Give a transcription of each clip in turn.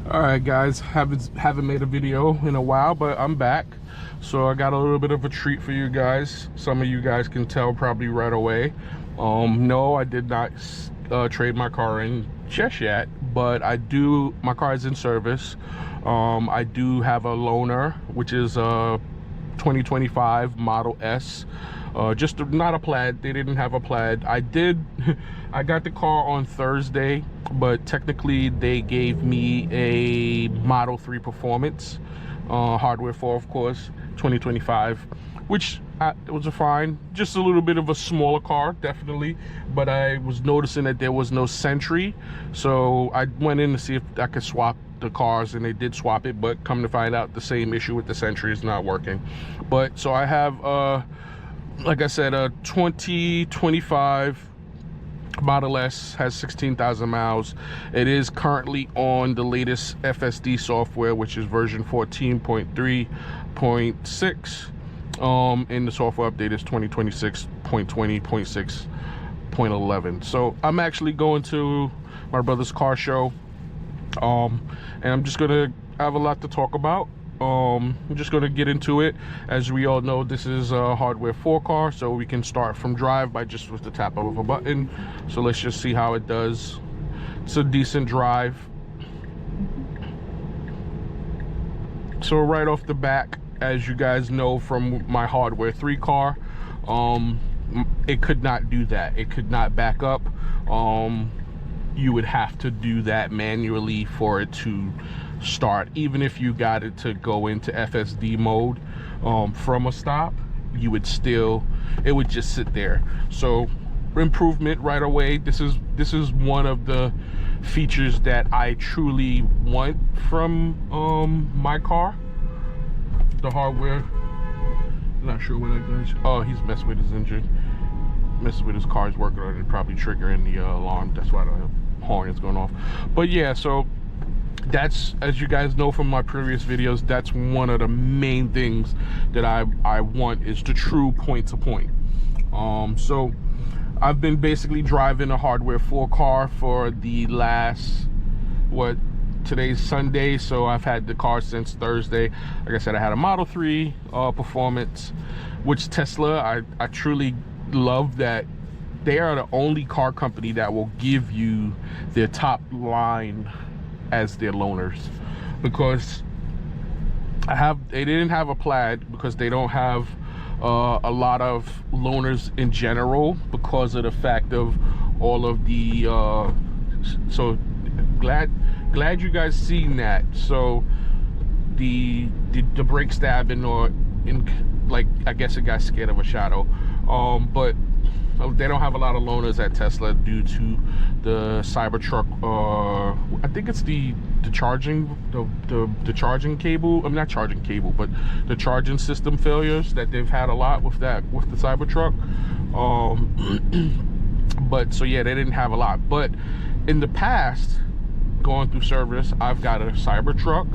All right, guys, haven't made a video in a while, but I'm back. So I got a little bit of a treat for you guys. Some of you guys can tell probably right away. No, I did not trade my car in just yet, but my car is in service. I do have a loaner, which is a 2025 Model S. Just not a plaid. They didn't have a plaid. I got the car on Thursday, but technically they gave me a Model 3 Performance, hardware 4, of course, 2025, which it was a fine, just a little bit of a smaller car, definitely. But I was noticing that there was no Sentry, so I went in to see if I could swap the cars, and they did swap it, but come to find out the same issue with the Sentry is not working. But so I have like I said, a 2025 Model S, has 16,000 miles. It is currently on the latest FSD software, which is version 14.3.6. And the software update is 2026.20.6.11. So I'm actually going to my brother's car show, and I'm just gonna have a lot to talk about. I'm just going to get into it. As we all know, this is a hardware 4 car, so we can start from drive by just with the tap of a button. So let's just see how it does. It's a decent drive. So right off the back, as you guys know from my hardware 3 car, it could not do that. It could not back up. You would have to do that manually for it to start. Even if you got it to go into FSD mode from a stop, it would just sit there. So improvement right away. This is one of the features that I truly want from my car. The hardware. Not sure what that does. Oh, he's messing with his engine, messing with his car's working on it, probably triggering the alarm. That's why the horn is going off. But yeah, so that's, as you guys know from my previous videos, that's one of the main things that I want, is the true point to point. So I've been basically driving a hardware 4 car for the last, today's Sunday, so I've had the car since Thursday. Like I said, I had a Model 3 Performance, which Tesla, I truly love that they are the only car company that will give you their top line as their loaners, because they didn't have a plaid, because they don't have a lot of loaners in general, because of the fact of all of the so glad you guys seen that. So the brake stabbing, or like, I guess it got scared of a shadow, but they don't have a lot of loaners at Tesla due to the Cybertruck. I think it's the charging cable. I'm not charging cable, but the charging system failures that they've had a lot with the Cybertruck. But so yeah, they didn't have a lot. But in the past, going through service, I've got a Cybertruck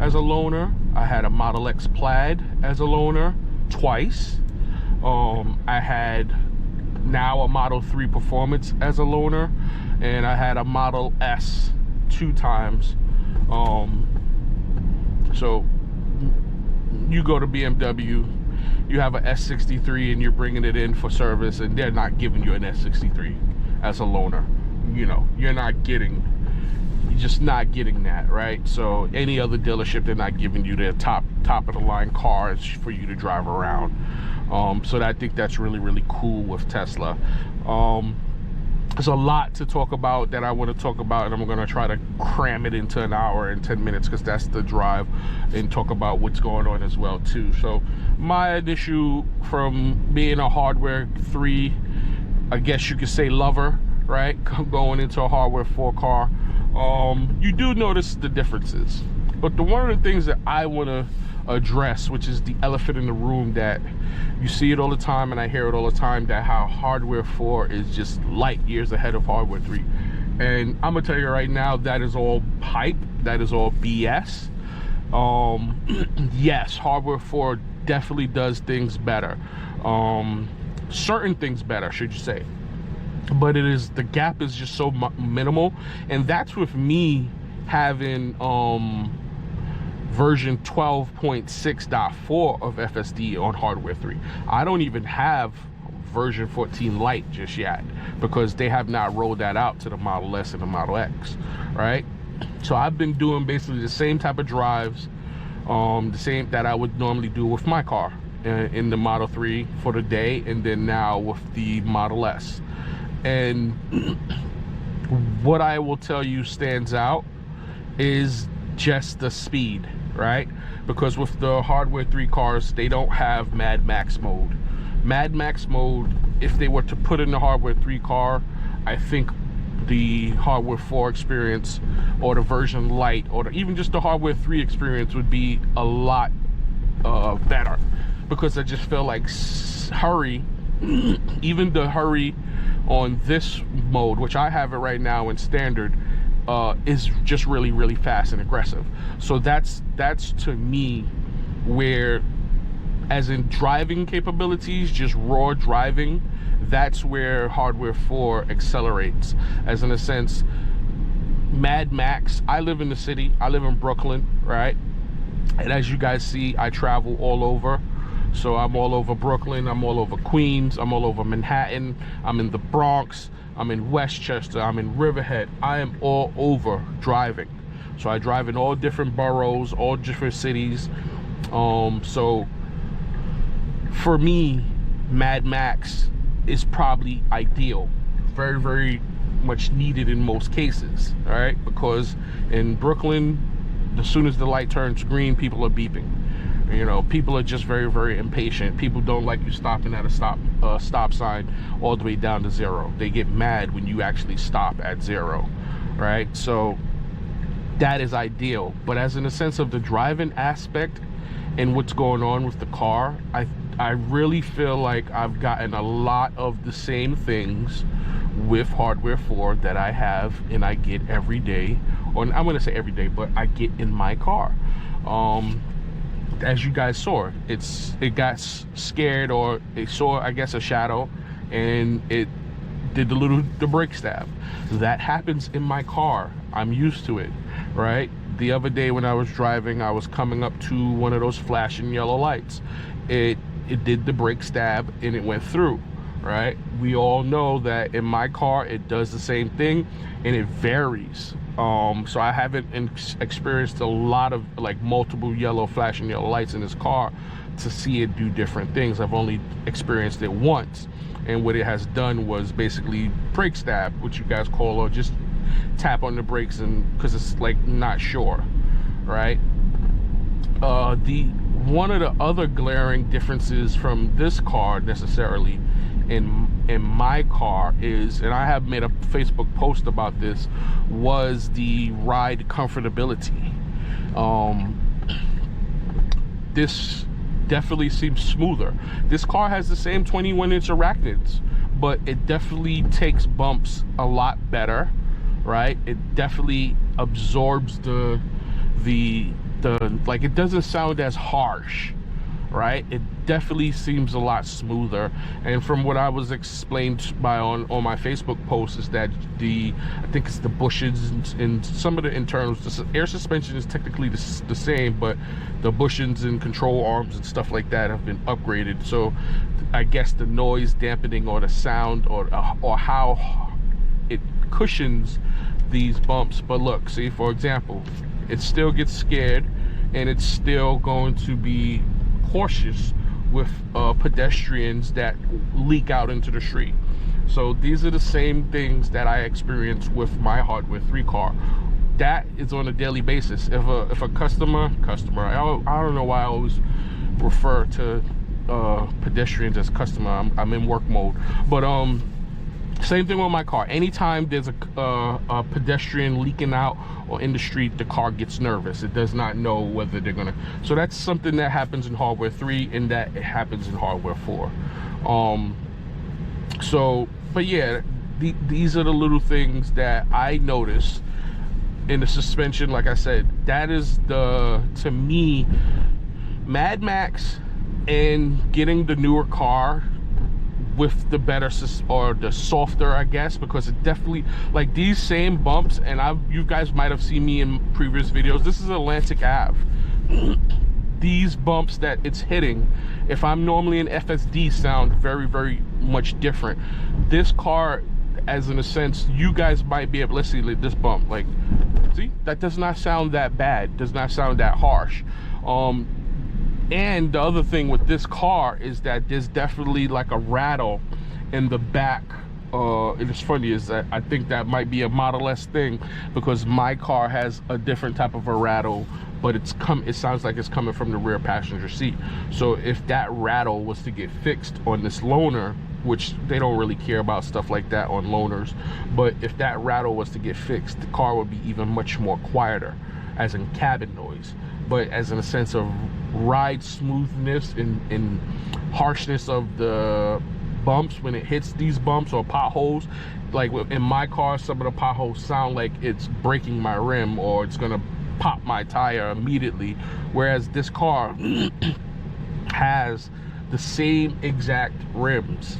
as a loaner. I had a Model X Plaid as a loaner twice. I had now a Model 3 Performance as a loaner, and I had a Model S 2 times. So you go to BMW, you have a S63 and you're bringing it in for service, and they're not giving you an S63 as a loaner. You know, you're just not getting that, right? So any other dealership, they're not giving you their top of the line cars for you to drive around. So I think that's really cool with Tesla. There's a lot to talk about that I want to talk about, and I'm going to try to cram it into an hour and 10 minutes, because that's the drive, and talk about what's going on as well too. So my issue from being a hardware 3, I guess you could say, lover, right, going into a hardware 4 car, you do notice the differences. But one of the things that I want to address, which is the elephant in the room, that you see it all the time and I hear it all the time, that how hardware 4 is just light years ahead of hardware 3. And I'm gonna tell you right now, that is all hype. That is all BS. Yes, hardware 4 definitely does things better, certain things better, should you say, but the gap is just so minimal. And that's with me having version 12.6.4 of FSD on hardware 3. I don't even have version 14 Lite just yet, because they have not rolled that out to the Model S and the Model X, right? So I've been doing basically the same type of drives, the same that I would normally do with my car in the Model 3 for the day, and then now with the Model S. And what I will tell you stands out is just the speed, right? Because with the hardware 3 cars, they don't have Mad Max mode. Mad Max mode, if they were to put in the hardware 3 car, I think the hardware 4 experience, or the version Lite, or even just the hardware 3 experience would be a lot better, because I just feel like hurry, even the hurry on this mode, which I have it right now in standard, is just really, really fast and aggressive. So that's to me where, as in driving capabilities, just raw driving, that's where hardware 4 accelerates. As in a sense, Mad Max, I live in the city, I live in Brooklyn, right? And as you guys see, I travel all over. So I'm all over Brooklyn, I'm all over Queens, I'm all over Manhattan, I'm in the Bronx, I'm in Westchester, I'm in Riverhead. I am all over driving. So I drive in all different boroughs, all different cities. So for me, Mad Max is probably ideal, very, very much needed in most cases, all right? Because in Brooklyn, as soon as the light turns green, people are beeping. You know, people are just very, very impatient. People don't like you stopping at a stop sign all the way down to 0. They get mad when you actually stop at 0, right? So that is ideal. But as in the sense of the driving aspect and what's going on with the car, I really feel like I've gotten a lot of the same things with hardware 4 that I have and I get every day, or I'm gonna say every day, but I get in my car. As you guys saw, it got scared, or it saw, I guess, a shadow, and it did the brake stab. That happens in my car. I'm used to it, right? The other day when I was driving, I was coming up to one of those flashing yellow lights. It did the brake stab and it went through, right? We all know that in my car it does the same thing, and it varies. So I haven't experienced a lot of like multiple flashing yellow lights in this car to see it do different things. I've only experienced it once, and what it has done was basically brake stab, which you guys call, or just tap on the brakes, and because it's like not sure, right? One of the other glaring differences from this car necessarily in my car is, and I have made a Facebook post about this, was the ride comfortability. This definitely seems smoother. This car has the same 21-inch arachnids, but it definitely takes bumps a lot better, right? It definitely absorbs the like, it doesn't sound as harsh, right? It definitely seems a lot smoother. And from what I was explained by on my Facebook post is that I think it's the bushings and some of the internals, the air suspension is technically the same, but the bushings and control arms and stuff like that have been upgraded. So I guess the noise dampening, or the sound, or how it cushions these bumps. But look, see, for example, it still gets scared, and it's still going to be cautious with pedestrians that leak out into the street. So these are the same things that I experience with my hardware 3 car. That is on a daily basis. If a customer, I don't know why I always refer to pedestrians as customer. I'm in work mode, but same thing with my car. Anytime there's a pedestrian leaking out or in the street, the car gets nervous. It does not know whether they're gonna. So that's something that happens in hardware 3, and that it happens in hardware 4. But yeah, these are the little things that I notice in the suspension. Like I said, that is to me, Mad Max and getting the newer car with the better or the softer, I guess, because it definitely, like these same bumps, and you guys might have seen me in previous videos, this is Atlantic Ave. These bumps that it's hitting, if I'm normally an FSD, sound very, very much different. This car, as in a sense, you guys might be able, let's see, like this bump, like, see, that does not sound that bad, does not sound that harsh. And the other thing with this car is that there's definitely like a rattle in the back. It's funny is that I think that might be a Model S thing, because my car has a different type of a rattle, but it sounds like it's coming from the rear passenger seat. So if that rattle was to get fixed on this loaner, which they don't really care about stuff like that on loaners, but if that rattle was to get fixed, the car would be even much more quieter, as in cabin noise. But as in a sense of ride smoothness and harshness of the bumps when it hits these bumps or potholes, like in my car, some of the potholes sound like it's breaking my rim or it's gonna pop my tire immediately, whereas this car has the same exact rims,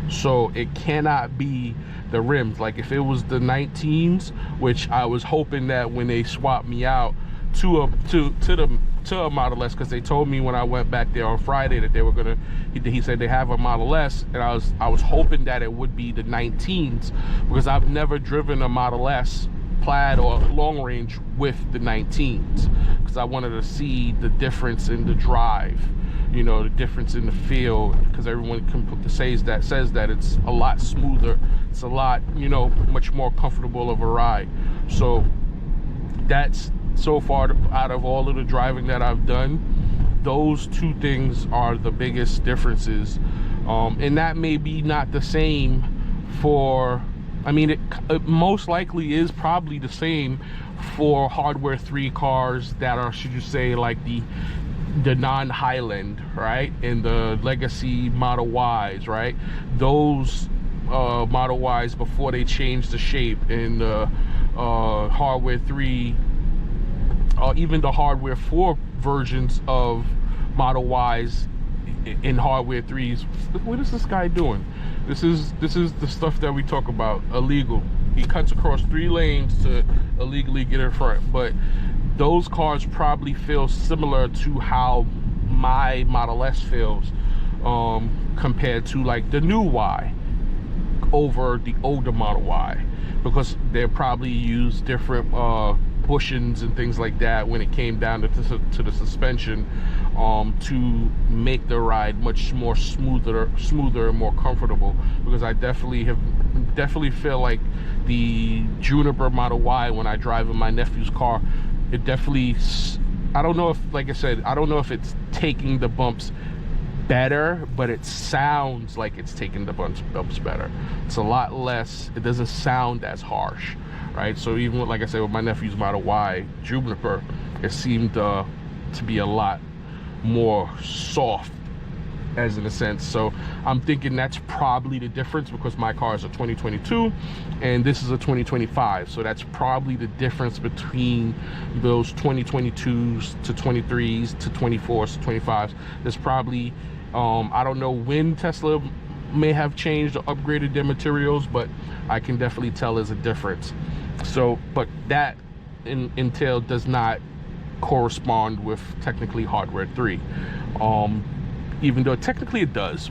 so it cannot be the rims. Like if it was the 19s, which I was hoping that when they swapped me out to a Model S, because they told me when I went back there on Friday that they were gonna, he said they have a Model S, and I was hoping that it would be the 19s, because I've never driven a Model S plaid or long range with the 19s, because I wanted to see the difference in the drive, you know, the difference in the feel, because everyone says that it's a lot smoother, it's a lot, you know, much more comfortable of a ride. So that's, so far out of all of the driving that I've done, those two things are the biggest differences. And that may be not the same for, I mean, it most likely is probably the same for Hardware 3 cars that are, should you say, like the non-Highland, right, and the legacy Model Ys, right? Those Model Ys, before they changed the shape in the Hardware 3, even the Hardware 4 versions of Model Ys in Hardware 3s. What is this guy doing? This is the stuff that we talk about, illegal. He cuts across 3 lanes to illegally get in front. But those cars probably feel similar to how my Model S feels, compared to like the new Y over the older Model Y, because they probably use different bushings and things like that when it came down to the suspension, to make the ride much more smoother and more comfortable. Because I definitely feel like the Juniper Model Y, when I drive in my nephew's car, it definitely, I don't know if, like I said, I don't know if it's taking the bumps better, but it sounds like it's taking the bumps better. It's a lot less, it doesn't sound as harsh, right? So even with, like I said, with my nephew's Model Y Juniper, it seemed to be a lot more soft, as in a sense. So I'm thinking that's probably the difference, because my car is a 2022 and this is a 2025, so that's probably the difference between those 2022s to 23s to 24s to 25s. There's probably I don't know when Tesla may have changed or upgraded their materials, but I can definitely tell there's a difference. So, but that entail does not correspond with technically Hardware 3, even though technically it does,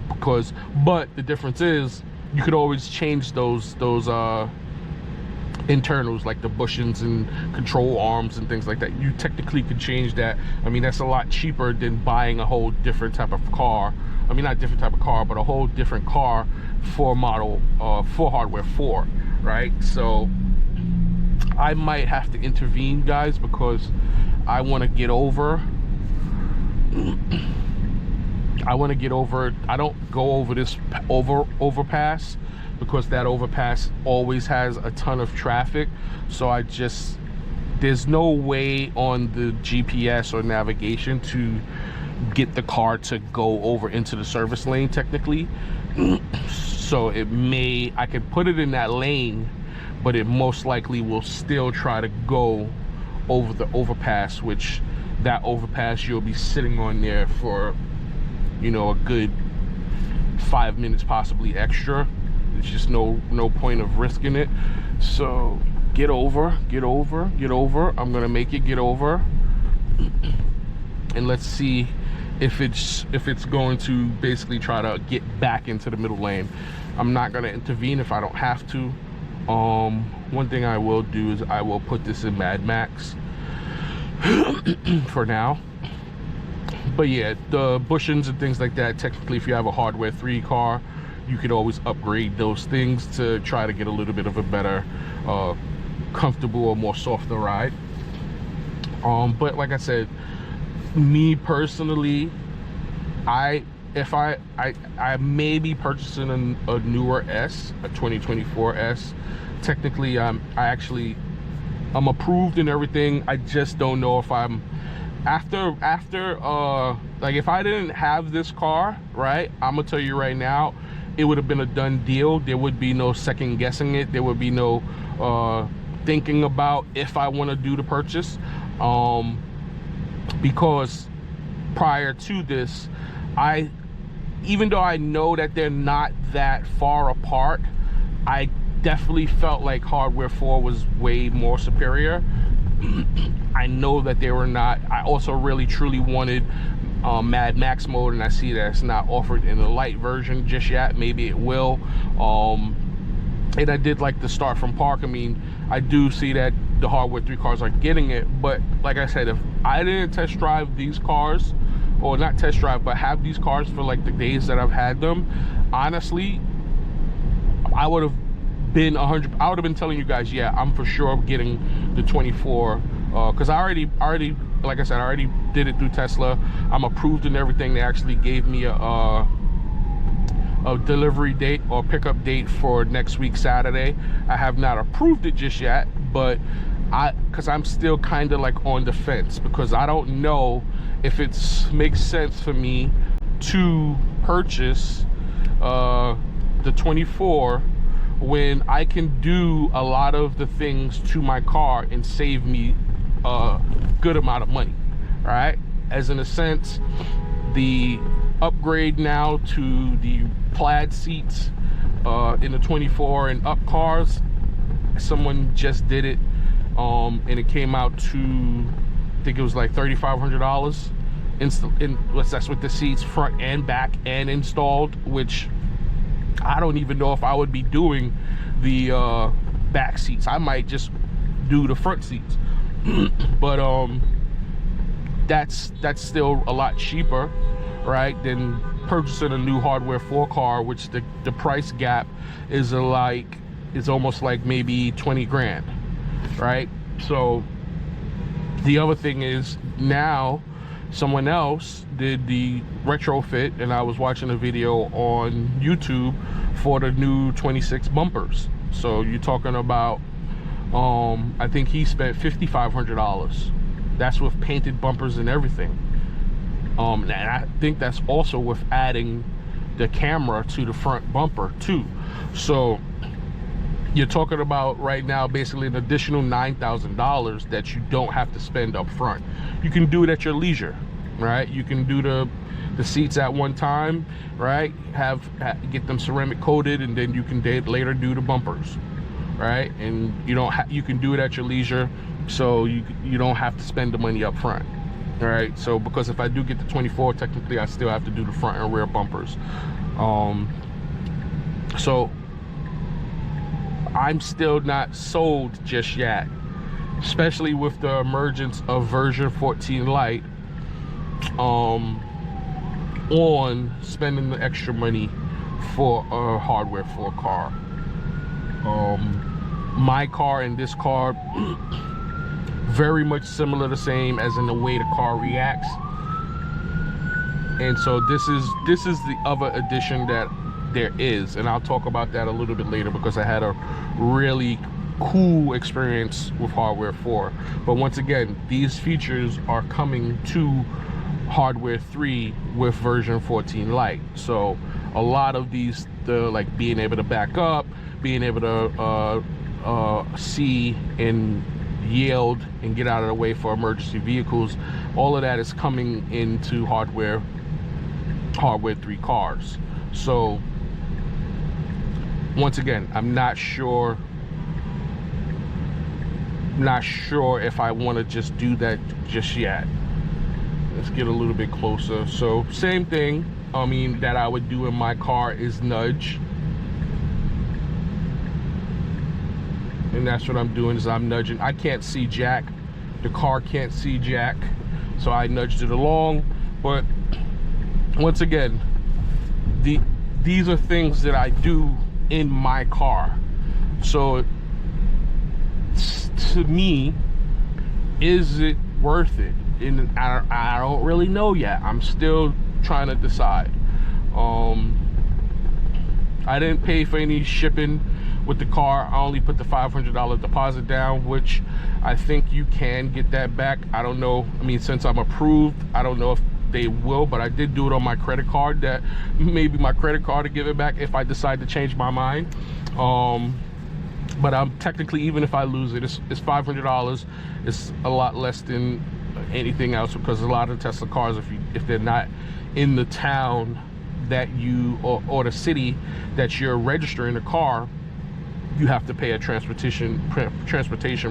but the difference is you could always change those internals, like the bushings and control arms and things like that. You technically could change that. I mean, that's a lot cheaper than buying a whole different type of car. I mean, not different type of car, but a whole different car for Hardware 4, right? So I might have to intervene, guys, because I want to get over I don't go over this overpass, because that overpass always has a ton of traffic. So there's no way on the GPS or navigation to get the car to go over into the service lane technically. So I could put it in that lane, but it most likely will still try to go over the overpass, which that overpass you'll be sitting on there for, you know, a good 5 minutes possibly extra. There's just no point of risking it. So get over. I'm gonna make it get over, and let's see if it's going to basically try to get back into the middle lane. I'm not gonna intervene if I don't have to. One thing I will do is I will put this in Mad Max for now. But yeah, the bushings and things like that, technically if you have a hardware 3 car, you could always upgrade those things to try to get a little bit of a better comfortable or more softer ride. But like I said, me personally, I may be purchasing a newer S, a 2024 S. Technically, I'm approved and everything. I just don't know if I'm after like, if I didn't have this car, right, I'm gonna tell you right now, it would have been a done deal. There would be no second guessing it. There would be no thinking about if I want to do the purchase, because prior to this, even though I know that they're not that far apart, I definitely felt like Hardware 4 was way more superior. I know that they were not. I also really truly wanted Mad Max mode, and I see that it's not offered in the light version just yet. Maybe it will. And I did like the start from park. I mean, I do see that the Hardware 3 cars are getting it, but like I said, if I didn't test drive these cars, or not test drive, but have these cars for like the days that I've had them, honestly, I would have been 100. I would have been telling you guys, yeah, I'm for sure getting the 24, because I already, like I said, I already did it through Tesla. I'm approved and everything. They actually gave me a delivery date or pickup date for next week Saturday. I have not approved it just yet, but because I'm still kind of like on the fence, because I don't know if it makes sense for me to purchase the 24 when I can do a lot of the things to my car and save me a good amount of money, right? As in a sense, the upgrade now to the plaid seats in the 24 and up cars, someone just did it, and it came out to, I think it was like $3,500 that's with the seats front and back and installed, which I don't even know if I would be doing the back seats. I might just do the front seats. But that's still a lot cheaper, right, than purchasing a new Hardware 4 car, which the price gap is almost like maybe 20 grand, right? So the other thing is, now someone else did the retrofit, and I was watching a video on YouTube for the new 26 bumpers. So you're talking about, I think he spent $5,500. That's with painted bumpers and everything. And I think that's also with adding the camera to the front bumper too. So you're talking about right now basically an additional $9,000 that you don't have to spend up front. You can do it at your leisure, right? You can do the seats at one time, right? Get them ceramic coated, and then you can later do the bumpers, right? And you can do it at your leisure, so you don't have to spend the money up front. All right, so because if I do get the 24, technically I still have to do the front and rear bumpers. So I'm still not sold just yet, especially with the emergence of version 14 Lite, on spending the extra money for a Hardware 4 car. My car and this car, very much similar, the same as in the way the car reacts. And so this is the other addition that there is, and I'll talk about that a little bit later, because I had a really cool experience with Hardware 4. But once again, these features are coming to Hardware 3 with version 14 Lite. So a lot of these, like being able to back up, being able to see and yield and get out of the way for emergency vehicles, all of that is coming into Hardware 3 cars. So once again, I'm not sure if I want to just do that just yet. Let's get a little bit closer. So same thing, I mean, that I would do in my car is nudge. And that's what I'm doing, is I'm nudging. I can't see jack. The car can't see jack. So I nudged it along. But once again, these are things that I do in my car. So to me, is it worth it? And I don't really know yet. I'm still trying to decide. I didn't pay for any shipping with the car. I only put the $500 deposit down, which I think you can get that back. I don't know. I mean, since I'm approved, I don't know if they will, but I did do it on my credit card. That maybe my credit card to give it back if I decide to change my mind. But I'm technically, even if I lose it, it's $500. It's a lot less than anything else, because a lot of Tesla cars, if they're not in the town that you or the city that you're registering the car, you have to pay a transportation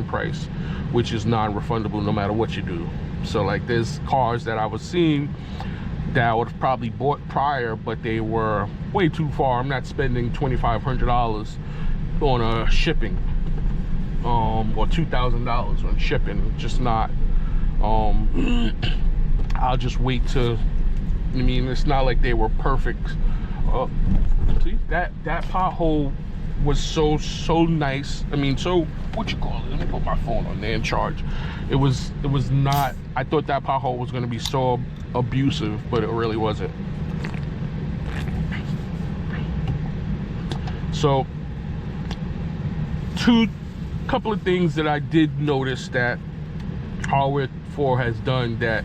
price, which is non-refundable no matter what you do. So like, there's cars that I was seeing that I would have probably bought prior, but they were way too far. I'm not spending $2,500 on a shipping, or $2,000 on shipping. Just not. I'll just wait to. I mean, it's not like they were perfect. See, that pothole was so nice. I mean, so what you call it? Let me put my phone on there and charge. It was not. I thought that pothole was going to be so abusive, but it really wasn't. So, couple of things that I did notice that HW4 has done that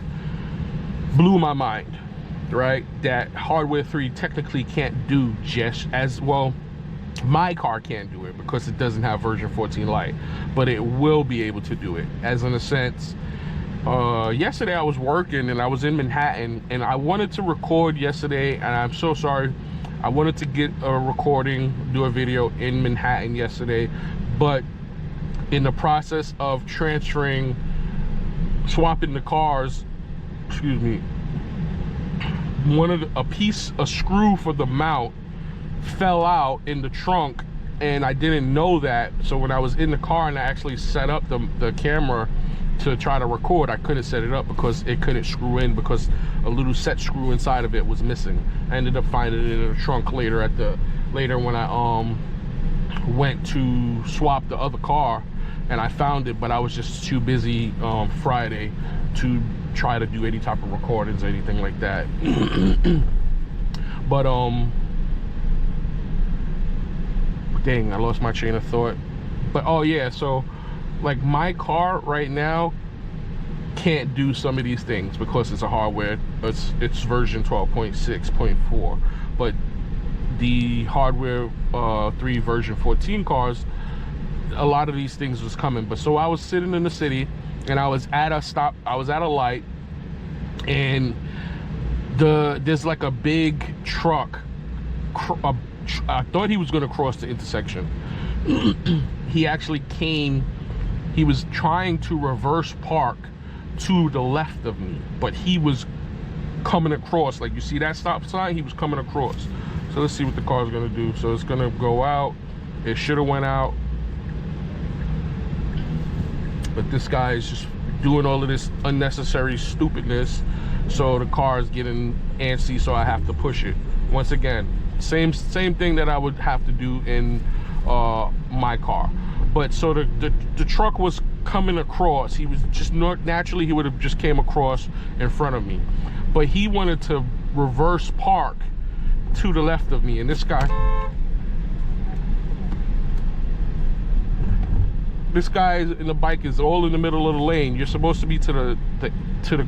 blew my mind, right? That HW3 technically can't do just as well. My car can't do it because it doesn't have version 14 Lite, but it will be able to do it. As in a sense, yesterday I was working and I was in Manhattan, and I wanted to record yesterday, and I'm so sorry. I wanted to get a recording, do a video in Manhattan yesterday, but in the process of swapping the cars, excuse me, a screw for the mount fell out in the trunk, and I didn't know that. So when I was in the car and I actually set up the camera to try to record, I couldn't set it up because it couldn't screw in, because a little set screw inside of it was missing. I ended up finding it in the trunk later when I went to swap the other car, and I found it, but I was just too busy Friday to try to do any type of recordings or anything like that. But dang, I lost my train of thought. But oh yeah, so like, my car right now can't do some of these things because it's a hardware, it's version 12.6.4, but the HW3 version 14 cars, a lot of these things was coming. But so I was sitting in the city and I was at a light, and there's like a big truck. I thought he was going to cross the intersection. He actually came. He was trying to reverse park to the left of me, but he was coming across. Like, you see that stop sign? He was coming across. So let's see what the car is going to do. So it's going to go out. It should have went out, but this guy is just doing all of this unnecessary stupidness. So the car is getting antsy, so I have to push it. Once again, same thing that I would have to do in my car. But so the truck was coming across. He was just naturally, he would have just came across in front of me, but he wanted to reverse park to the left of me. And this guy in the bike is all in the middle of the lane. You're supposed to be to the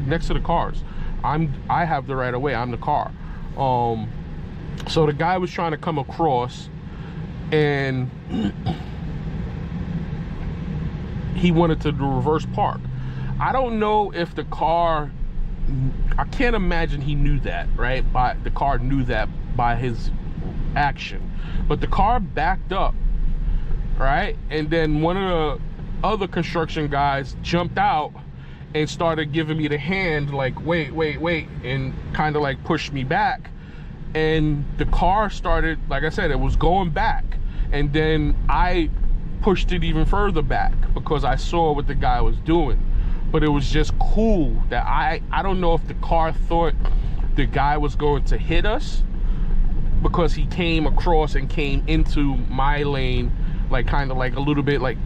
next to the cars. I have the right of way. I'm the car. So the guy was trying to come across, and he wanted to do reverse park. I don't know if the car, I can't imagine he knew that, right? The car knew that by his action. But the car backed up, right? And then one of the other construction guys jumped out and started giving me the hand, like, wait, and kind of like pushed me back. And the car started, like I said, it was going back. And then I pushed it even further back because I saw what the guy was doing. But it was just cool that I don't know if the car thought the guy was going to hit us, because he came across and came into my lane, like kind of like a little bit, like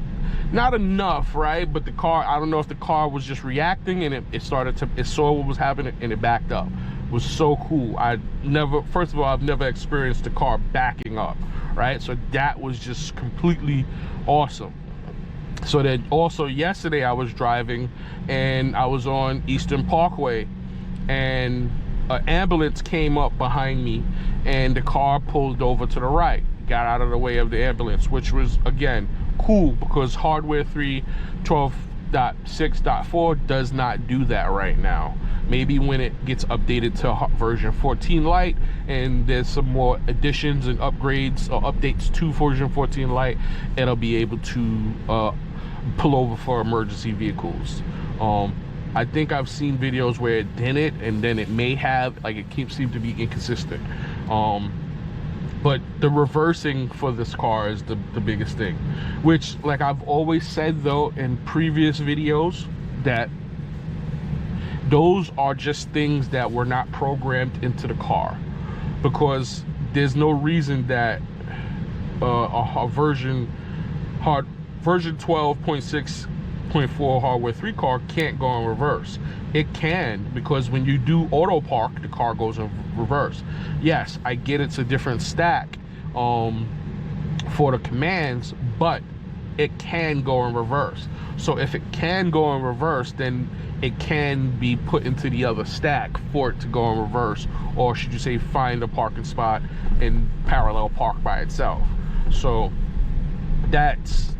not enough, right? But the car, I don't know if the car was just reacting, and it saw what was happening and it backed up. It was so cool. First of all, I've never experienced the car backing up, right? So that was just completely awesome. So then also yesterday I was driving and I was on Eastern Parkway, and an ambulance came up behind me and the car pulled over to the right, got out of the way of the ambulance, which was, again, cool, because hardware 3 12.6.4 does not do that right now. Maybe when it gets updated to version 14 Lite and there's some more additions and upgrades or updates to version 14 Lite, it'll be able to pull over for emergency vehicles. I think I've seen videos where it didn't, and then it may have, like, it seems to be inconsistent. But the reversing for this car is the biggest thing, which, like I've always said though in previous videos, that those are just things that were not programmed into the car, because there's no reason that a version 12.6.4 hardware 3 car can't go in reverse. It can, because when you do auto park, the car goes in reverse. Yes, I get it's a different stack for the commands, but it can go in reverse. So if it can go in reverse, then it can be put into the other stack for it to go in reverse, or should you say find a parking spot and parallel park by itself. So that's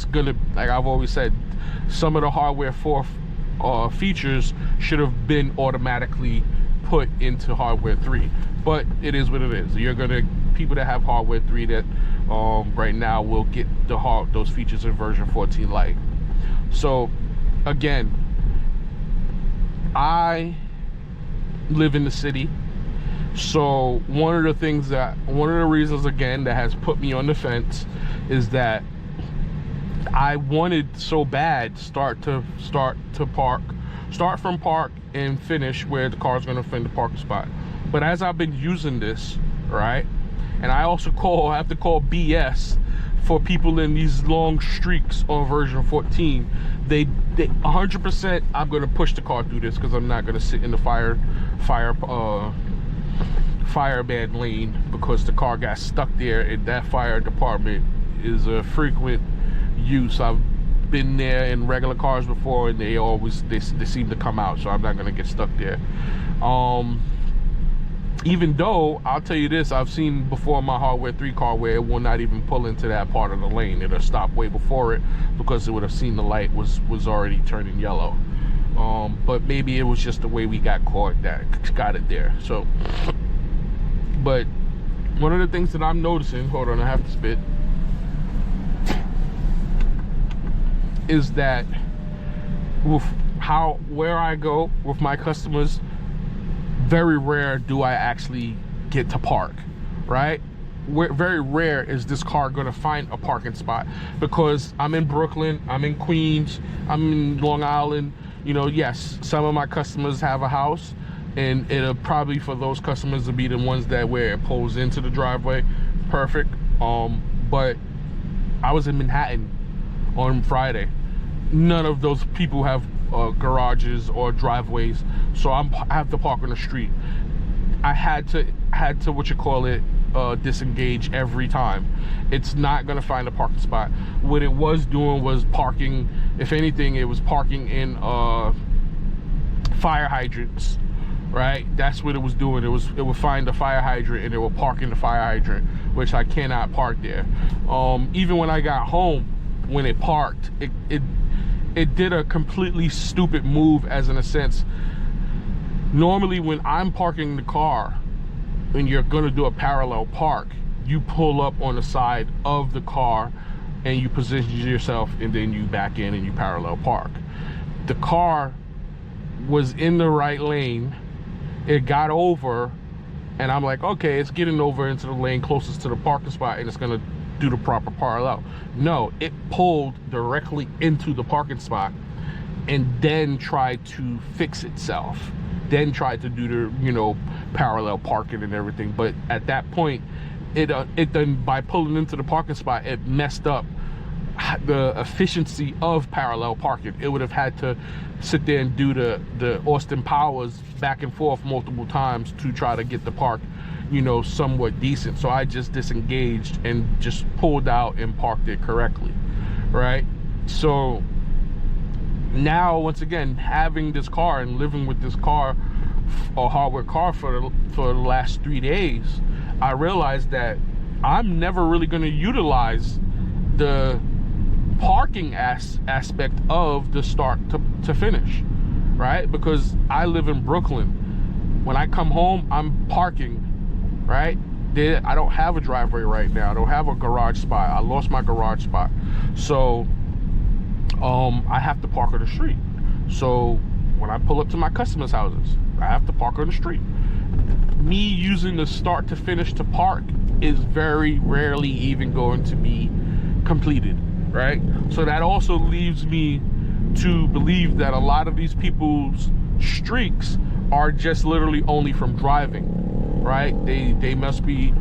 gonna, like I've always said, some of the hardware 4 features should have been automatically put into hardware 3, but it is what it is. You're gonna, people that have hardware 3 that right now will get those features in version 14 Lite. So again, I live in the city, so one of the reasons again that has put me on the fence is that I wanted so bad start from park and finish where the car's going to find the parking spot. But as I've been using this, right, and I also have to call BS for people in these long streaks on version 14. They 100%, I'm going to push the car through this, because I'm not going to sit in the fireman lane, because the car got stuck there, and that fire department is a frequent use. I've been there in regular cars before, and they seem to come out, so I'm not going to get stuck there. Even though I'll tell you this, I've seen before my hardware 3 car where it will not even pull into that part of the lane. It'll stop way before it, because it would have seen the light was already turning yellow. But maybe it was just the way we got caught that got it there. So, but one of the things that I'm noticing, hold on, I have to spit, is that with where I go with my customers, very rare do I actually get to park, right? Very rare is this car gonna find a parking spot, because I'm in Brooklyn, I'm in Queens, I'm in Long Island. You know, yes, some of my customers have a house, and it'll probably, for those customers, to be the ones that where it pulls into the driveway, perfect. But I was in Manhattan on Friday. None of those people have garages or driveways, so I have to park on the street. I had to disengage every time. It's not gonna find a parking spot. What it was doing was parking, if anything, it was parking in fire hydrants, right? That's what it was doing. It would find a fire hydrant and it would park in the fire hydrant, which I cannot park there. Even when I got home, when it parked, it did a completely stupid move, as in a sense. Normally when I'm parking the car, when you're going to do a parallel park, you pull up on the side of the car and you position yourself, and then you back in and you parallel park. The car was in the right lane. It got over, and I'm like, okay, it's getting over into the lane closest to the parking spot, and it's going to do the proper parallel. No, it pulled directly into the parking spot and then tried to fix itself, then tried to do the, you know, parallel parking and everything. But at that point, it then, by pulling into the parking spot, it messed up the efficiency of parallel parking. It would have had to sit there and do the Austin Powers back and forth multiple times to try to get the park, you know, somewhat decent. So I just disengaged and just pulled out and parked it correctly, right? So now, once again, having this car and living with this car, a hardware car, for the last 3 days, I realized that I'm never really going to utilize the parking aspect of the start to finish, right? Because I live in Brooklyn. When I come home, I'm parking, right? I don't have a driveway right now. I don't have a garage spot. I lost my garage spot. So I have to park on the street. So when I pull up to my customers' houses, I have to park on the street. Me using the start to finish to park is very rarely even going to be completed, right? So that also leaves me to believe that a lot of these people's streaks are just literally only from driving, right? They must be,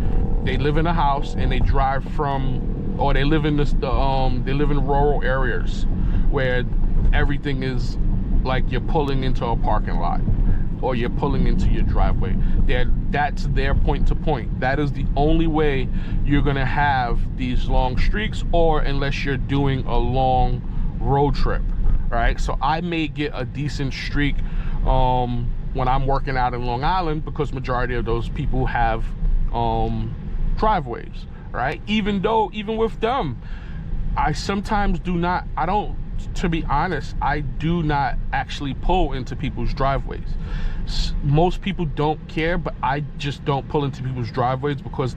they live in a house and they drive from, or they live in they live in rural areas where everything is like you're pulling into a parking lot or you're pulling into your driveway. That's their point to point. That is the only way you're gonna have these long streaks, or unless you're doing a long road trip, right? So I may get a decent streak when I'm working out in Long Island, because majority of those people have driveways, right? Even with them, I sometimes to be honest, I do not actually pull into people's driveways. Most people don't care, but I just don't pull into people's driveways because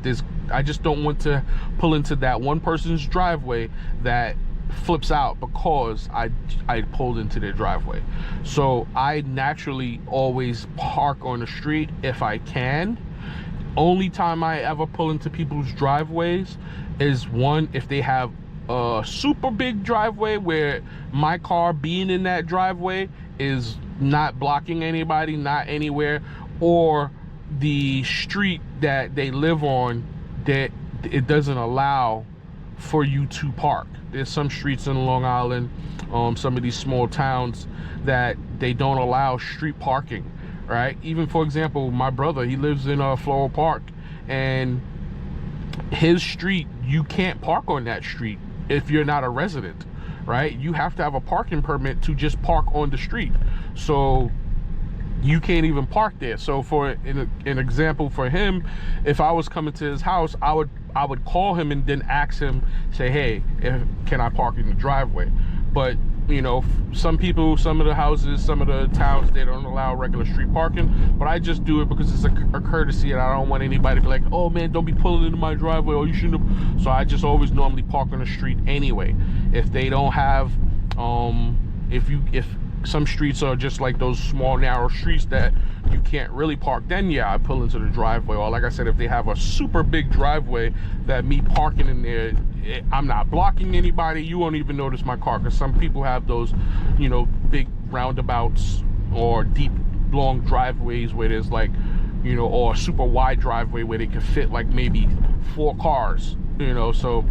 I just don't want to pull into that one person's driveway that flips out because I pulled into their driveway. So I naturally always park on the street if I can. Only time I ever pull into people's driveways is, one, if they have a super big driveway where my car being in that driveway is not blocking anybody, not anywhere, or the street that they live on that it doesn't allow for you to park. There's some streets in Long Island, some of these small towns, that they don't allow street parking, right? Even, for example, my brother, he lives in Floral Park, and his street, you can't park on that street if you're not a resident, right? You have to have a parking permit to just park on the street. So you can't even park there. So for an example for him, if I was coming to his house, I would call him and then ask him, say, hey, can I park in the driveway? But you know, some people, some of the houses, some of the towns, they don't allow regular street parking. But I just do it because it's a courtesy, and I don't want anybody to be like, oh man, don't be pulling into my driveway, or you shouldn't have. So I just always normally park on the street anyway. If they don't have, if some streets are just like those small narrow streets that you can't really park, then yeah, I pull into the driveway. Or like I said, if they have a super big driveway that me parking in there, I'm not blocking anybody, you won't even notice my car. Because some people have those, you know, big roundabouts or deep long driveways where there's like, you know, or a super wide driveway where they can fit like maybe 4 cars, you know. So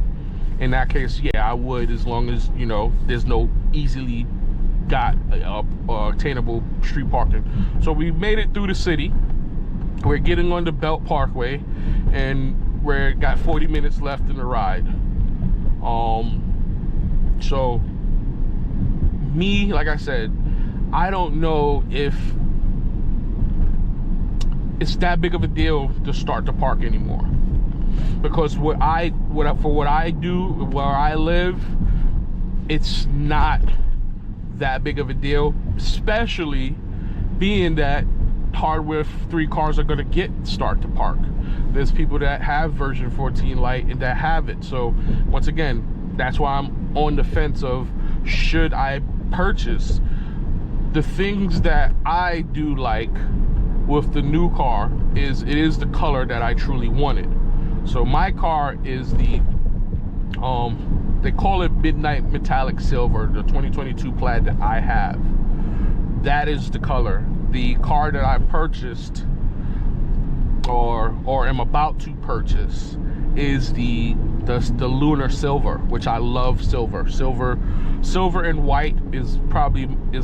in that case, yeah, I would, as long as, you know, there's no easily got attainable street parking. So we made it through the city. We're getting on the Belt Parkway, and we're got 40 minutes left in the ride. So me, like I said, I don't know if it's that big of a deal to start to park anymore, because for what I do, where I live, it's not that big of a deal, especially being that hardware 3 cars are going to get start to park. There's people that have version 14 Lite and that have it. So once again, that's why I'm on the fence of should I purchase. The things that I do like with the new car is it is the color that I truly wanted. So my car is the they call it midnight metallic silver, the 2022 Plaid that I have. That is the color. The car that I purchased or am about to purchase is the lunar silver, which I love. Silver and white is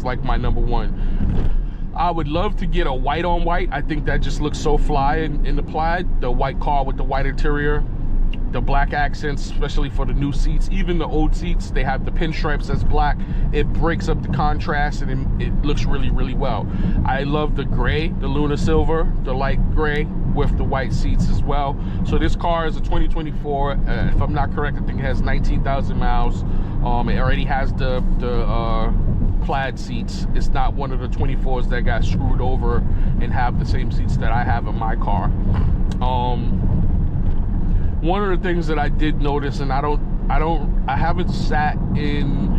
like my number one. I would love to get a white on white. I think that just looks so fly in the Plaid. The white car with the white interior, the black accents, especially for the new seats. Even the old seats, they have the pinstripes as black. It breaks up the contrast and it looks really, really well. I love the gray, the lunar silver, the light gray with the white seats as well. So this car is a 2024. If I'm not correct, I think it has 19,000 miles. It already has the Plaid seats. It's not one of the 24s that got screwed over and have the same seats that I have in my car. One of the things that I did notice, and I haven't sat in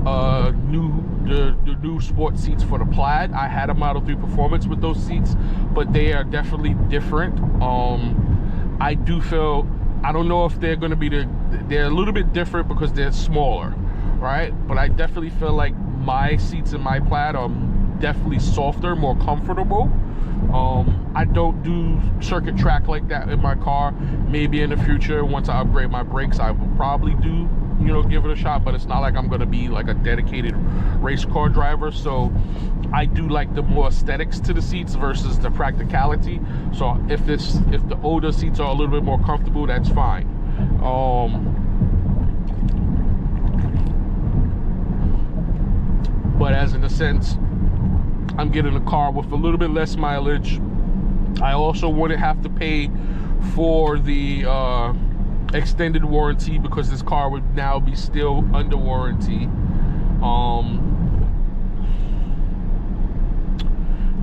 the new sport seats for the Plaid. I had a Model 3 Performance with those seats, but they are definitely different. I do feel, I don't know if they're going to be they're a little bit different because they're smaller, right? But I definitely feel like my seats in my Plaid are definitely softer, more comfortable. I don't do circuit track like that in my car. Maybe in the future, once I upgrade my brakes, I will probably do, give it a shot, but it's not like I'm going to be like a dedicated race car driver. So I do like the more aesthetics to the seats versus the practicality. So if the older seats are a little bit more comfortable, that's fine. But as in a sense, I'm getting a car with a little bit less mileage. I also wouldn't have to pay for the extended warranty because this car would now be still under warranty.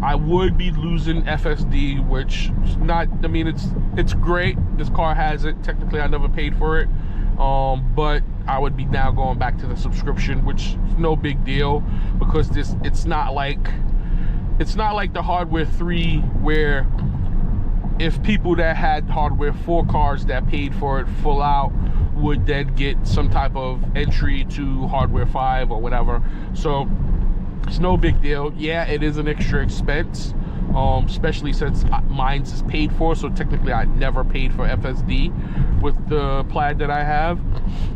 I would be losing FSD, which is not, I mean, it's great. This car has it. Technically, I never paid for it. But I would be now going back to the subscription, which is no big deal because it's not like the Hardware 3 where if people that had Hardware 4 cars that paid for it full out would then get some type of entry to Hardware 5 or whatever. So it's no big deal. Yeah, it is an extra expense, especially since mine's is paid for, so technically I never paid for FSD with the Plaid that I have,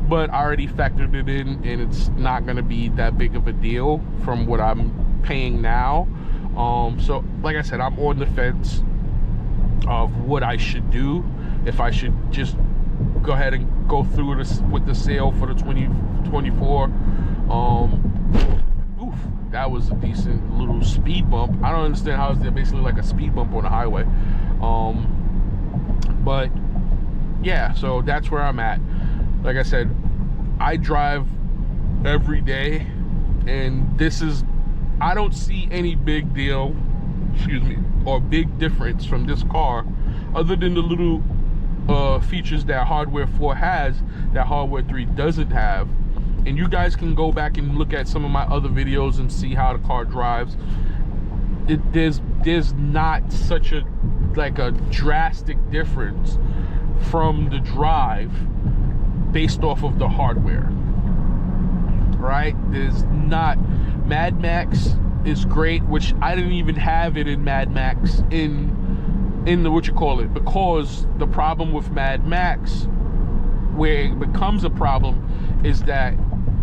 but I already factored it in and it's not going to be that big of a deal from what I'm paying now. So like I said, I'm on the fence of what I should do. If I should just go ahead and go through this with the sale for the 2024. Oof, that was a decent little speed bump. I don't understand how it's basically like a speed bump on the highway. But yeah, so that's where I'm at. Like I said, I drive every day, and I don't see any big deal, or big difference from this car, other than the little features that Hardware 4 has that Hardware 3 doesn't have. And you guys can go back and look at some of my other videos and see how the car drives. There's not such a drastic difference from the drive based off of the hardware, right? There's not. Mad Max is great, which I didn't even have it in Mad Max in the because the problem with Mad Max, where it becomes a problem, is that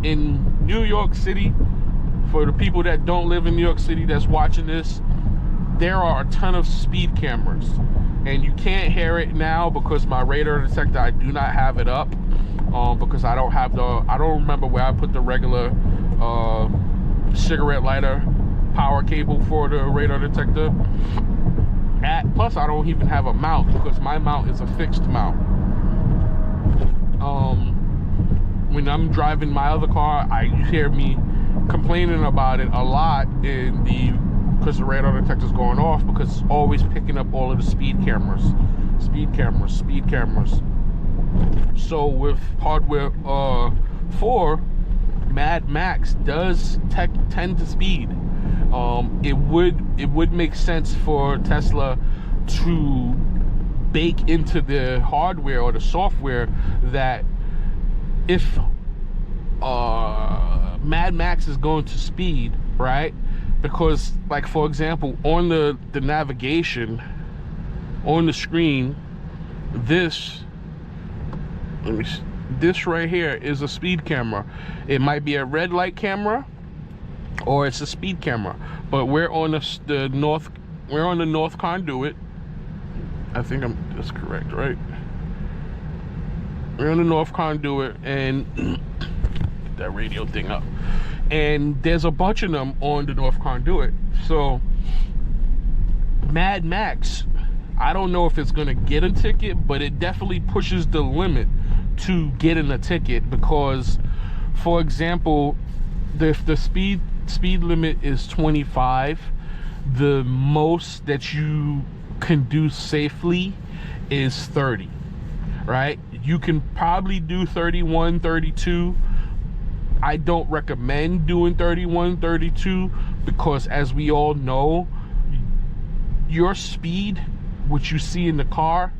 in New York City, for the people that don't live in New York City that's watching this, there are a ton of speed cameras, and you can't hear it now because my radar detector, I do not have it up, because I don't remember where I put the regular cigarette lighter power cable for the radar detector plus I don't even have a mount because my mount is a fixed mount. When I'm driving my other car, you hear me complaining about it a lot in the because the radar detector's going off, because it's always picking up all of the speed cameras. So with hardware 4, Mad Max does tend to speed. It would make sense for Tesla to bake into the hardware or the software that if Mad Max is going to speed, right? Because, like, for example, on the navigation on the screen, this right here is a speed camera. It might be a red light camera or it's a speed camera, but we're on the north conduit. I think that's correct, right? We're on the north conduit, and get that radio thing up, and there's a bunch of them on the north conduit. So Mad Max, I don't know if it's gonna get a ticket, but it definitely pushes the limit to getting a ticket, because, for example, if the speed limit is 25, the most that you can do safely is 30, right? You can probably do 31, 32. I don't recommend doing 31, 32, because, as we all know, your speed, which you see in the car,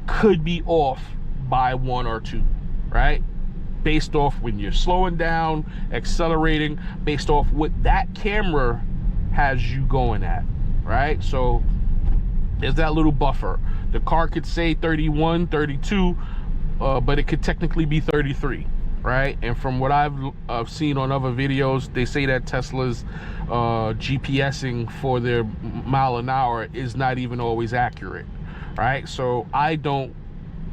could be off by 1 or 2, right? Based off when you're slowing down, accelerating, based off what that camera has you going at, right? So there's that little buffer. The car could say 31, 32, but it could technically be 33, right? And from what I've seen on other videos, they say that Tesla's GPSing for their mile an hour is not even always accurate, right? So I don't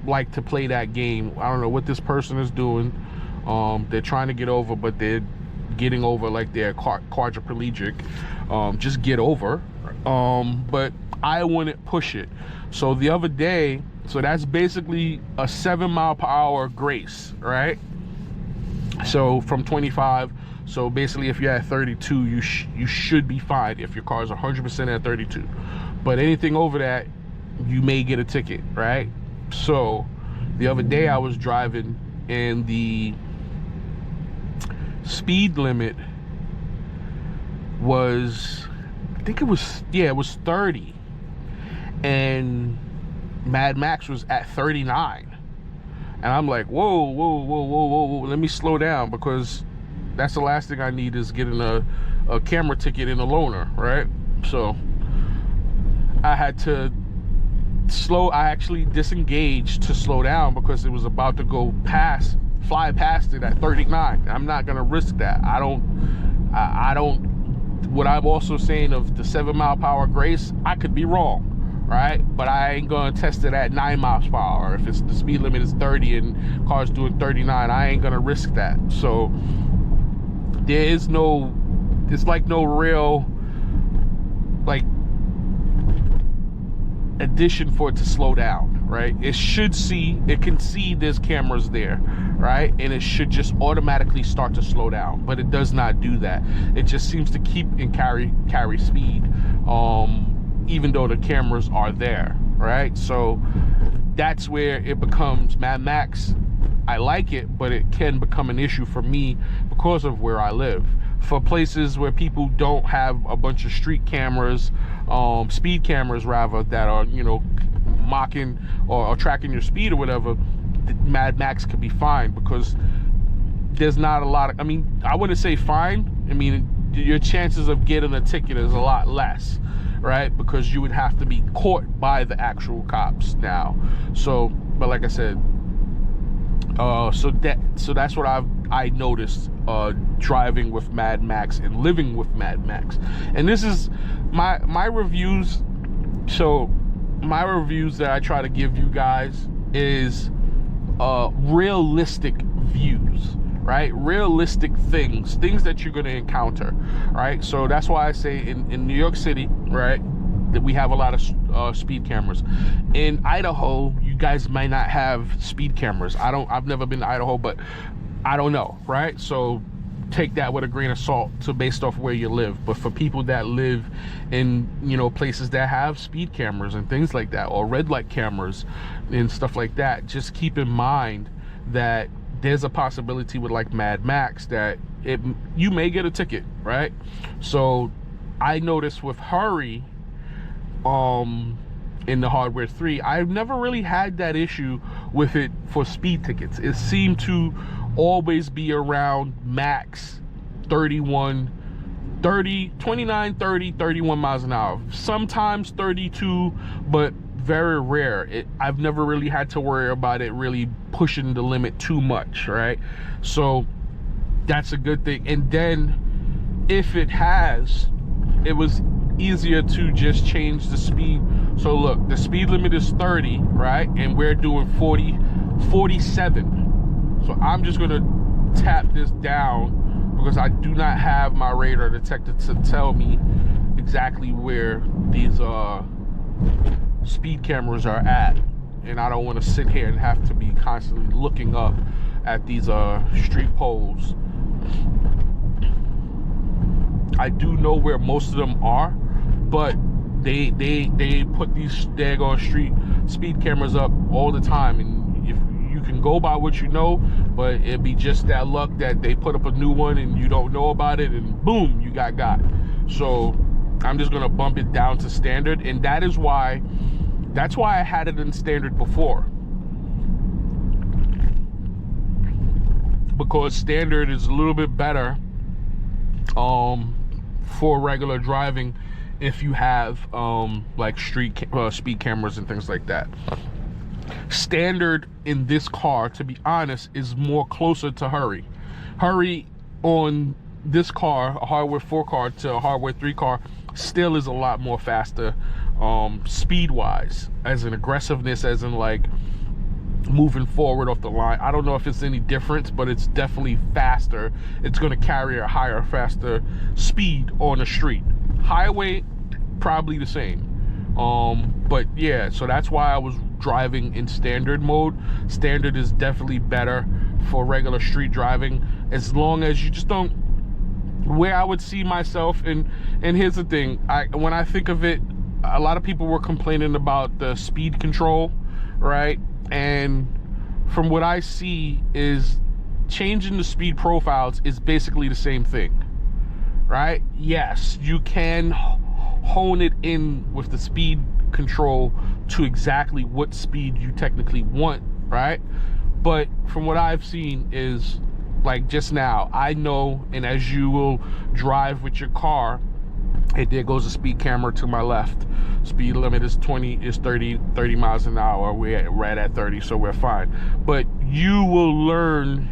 like to play that game. I don't know what this person is doing. They're trying to get over, but they're getting over like they're quadriplegic. Just get over. But I wouldn't push it. So the other day, so that's basically a 7 mile per hour grace, right? So from 25, so basically if you're at 32, you should be fine if your car is 100% at 32. But anything over that, you may get a ticket, right? So the other day I was driving, and the speed limit was, I think it was, yeah, it was 30, and Mad Max was at 39. And I'm like, whoa, let me slow down, because that's the last thing I need is getting a camera ticket in a loaner, right? So I had to I actually disengaged to slow down, because it was about to fly past it at 39. I'm not gonna risk that. I don't, what I'm also saying of the 7 mile per hour grace, I could be wrong, right? But I ain't gonna test it at 9 miles per hour. If it's the speed limit is 30 and cars doing 39, I ain't gonna risk that. So there is no, it's like no real, like, addition for it to slow down, right? It can see there's cameras there, right? And it should just automatically start to slow down, but it does not do that. It just seems to keep and carry speed, even though the cameras are there, right? So that's where it becomes Mad Max. I like it, but it can become an issue for me because of where I live. For places where people don't have a bunch of street cameras, speed cameras rather, that are, you know, mocking or tracking your speed or whatever, Mad Max could be fine, because there's not a lot of, I mean, I wouldn't say fine. I mean, your chances of getting a ticket is a lot less, right? Because you would have to be caught by the actual cops now. So, but like I said, so that's what I noticed driving with Mad Max and living with Mad Max. And this is my reviews. So my reviews that I try to give you guys is realistic views, right? Realistic things that you're going to encounter, right? So that's why I say in New York City, right, that we have a lot of speed cameras. In Idaho, you guys might not have speed cameras. I've never been to Idaho, but I don't know, right? So take that with a grain of salt to based off where you live. But for people that live in, you know, places that have speed cameras and things like that, or red light cameras and stuff like that, just keep in mind that there's a possibility with like Mad Max that you may get a ticket, right? So I noticed with Hurry in the Hardware 3, I've never really had that issue with it for speed tickets. It seemed to always be around max 29, 30, 31 miles an hour. Sometimes 32, but very rare. I've never really had to worry about it really pushing the limit too much, right? So that's a good thing. And then if it was easier to just change the speed. So look, the speed limit is 30, right? And we're doing 47. So I'm just gonna tap this down because I do not have my radar detector to tell me exactly where these speed cameras are at. And I don't want to sit here and have to be constantly looking up at these street poles. I do know where most of them are, but they put these daggone street speed cameras up all the time, and if you can go by what you know, but it'd be just that luck that they put up a new one and you don't know about it, and boom, you got. So I'm just gonna bump it down to standard, and that's why I had it in standard before, because standard is a little bit better for regular driving if you have like street speed cameras and things like that. Standard in this car, to be honest, is more closer to Hurry. Hurry on this car, a Hardware 4 car to a Hardware 3 car, still is a lot more faster speed wise, as in aggressiveness, as in like moving forward off the line. I don't know if it's any difference, but it's definitely faster. It's going to carry a higher, faster speed on the street. Highway, probably the same. But yeah, so that's why I was driving in standard mode. Standard is definitely better for regular street driving, as long as you just don't, where I would see myself. And here's the thing, when I think of it, a lot of people were complaining about the speed control, right? And from what I see is changing the speed profiles is basically the same thing, right? Yes, you can hone it in with the speed control to exactly what speed you technically want, right? But from what I've seen is, like just now, I know, and as you will drive with your car, and there goes a speed camera to my left. Speed limit is 30 miles an hour. We're right at 30, so we're fine. But you will learn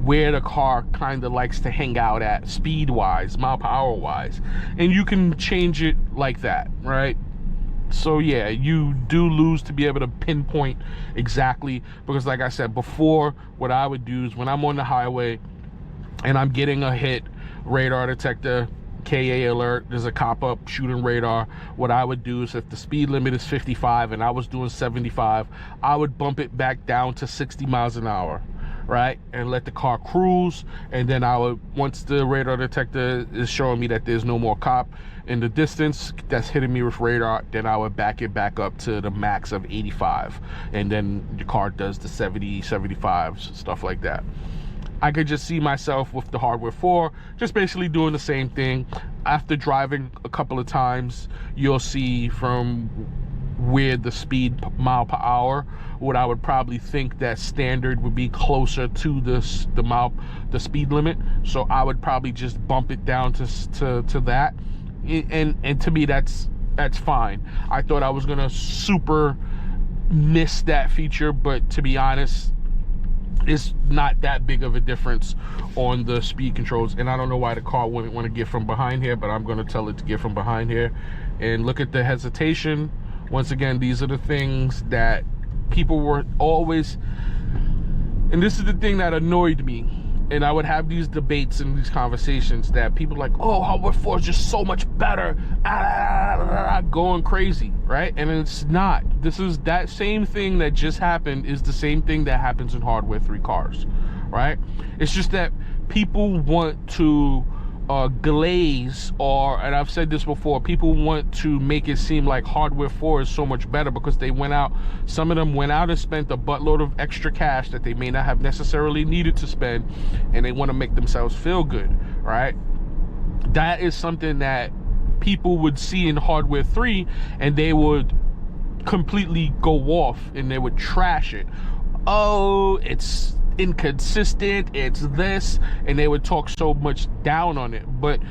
where the car kind of likes to hang out at, speed wise, mile per hour wise, and you can change it like that, right? So yeah, you do lose to be able to pinpoint exactly, because like I said before, what I would do is when I'm on the highway and I'm getting a hit, radar detector, KA alert, there's a cop up shooting radar, what I would do is if the speed limit is 55 and I was doing 75, I would bump it back down to 60 miles an hour, right? And let the car cruise. And then I would, once the radar detector is showing me that there's no more cop in the distance that's hitting me with radar, then I would back it back up to the max of 85. And then the car does the 70, 75, stuff like that. I could just see myself with the Hardware 4 just basically doing the same thing. After driving a couple of times, you'll see from where the speed mile per hour, what I would probably think that standard would be closer to the speed limit. So I would probably just bump it down to that. And to me, that's fine. I thought I was gonna super miss that feature, but to be honest, it's not that big of a difference on the speed controls. And I don't know why the car wouldn't want to get from behind here, but I'm going to tell it to get from behind here. And look at the hesitation. Once again, these are the things that people were always, and this is the thing that annoyed me, and I would have these debates and these conversations that people like, oh, Hardware 4 is just so much better, going crazy, right? And it's not. This is that same thing that just happened is the same thing that happens in Hardware 3 cars, right? It's just that people want to glaze, and I've said this before, people want to make it seem like Hardware 4 is so much better because they went out, some of them went out and spent a buttload of extra cash that they may not have necessarily needed to spend, and they want to make themselves feel good, right? That is something that people would see in Hardware 3, and they would completely go off and they would trash it. Oh, it's inconsistent, it's this, and they would talk so much down on it. But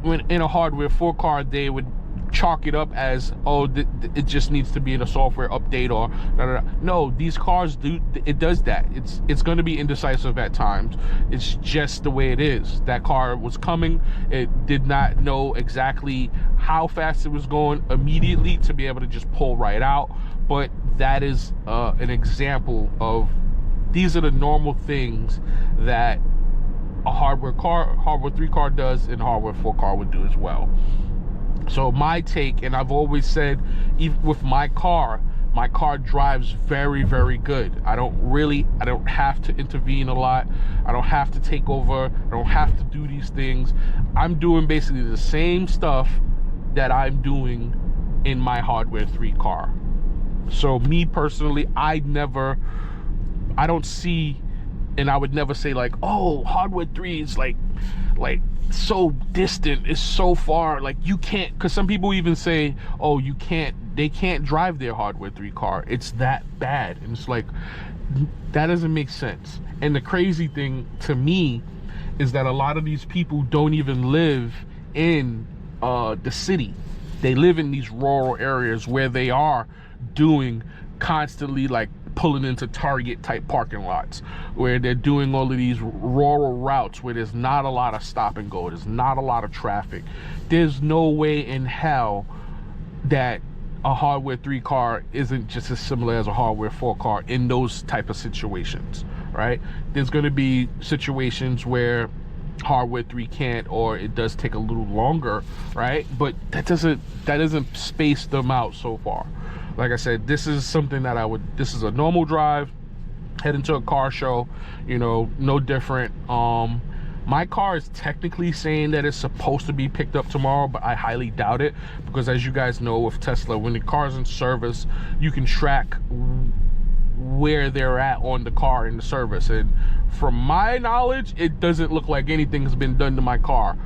when in a Hardware 4 car, they would chalk it up as, oh, it just needs to be in a software update, or no, these cars it does that. It's going to be indecisive at times. It's just the way it is. That car was coming, it did not know exactly how fast it was going immediately to be able to just pull right out. But that is an example of, these are the normal things that a Hardware 3 car does, and Hardware 4 car would do as well. So my take, and I've always said, even with my car drives very, very good. I don't have to intervene a lot. I don't have to take over. I don't have to do these things. I'm doing basically the same stuff that I'm doing in my Hardware 3 car. So me personally, I don't see, and I would never say like, oh, Hardware 3 is like so distant, it's so far, like you can't, because some people even say, oh, they can't drive their Hardware 3 car, it's that bad. And it's like, that doesn't make sense. And the crazy thing to me is that a lot of these people don't even live in the city. They live in these rural areas where they are doing constantly, like pulling into Target type parking lots, where they're doing all of these rural routes where there's not a lot of stop and go, there's not a lot of traffic. There's no way in hell that a Hardware 3 car isn't just as similar as a Hardware 4 car in those type of situations, right? There's going to be situations where Hardware 3 can't, or it does take a little longer, right? But that doesn't space them out so far. Like I said, this is something that this is a normal drive, heading to a car show, you know, no different. My car is technically saying that it's supposed to be picked up tomorrow, but I highly doubt it, because as you guys know with Tesla, when the car's in service, you can track where they're at on the car in the service. And from my knowledge, it doesn't look like anything's been done to my car.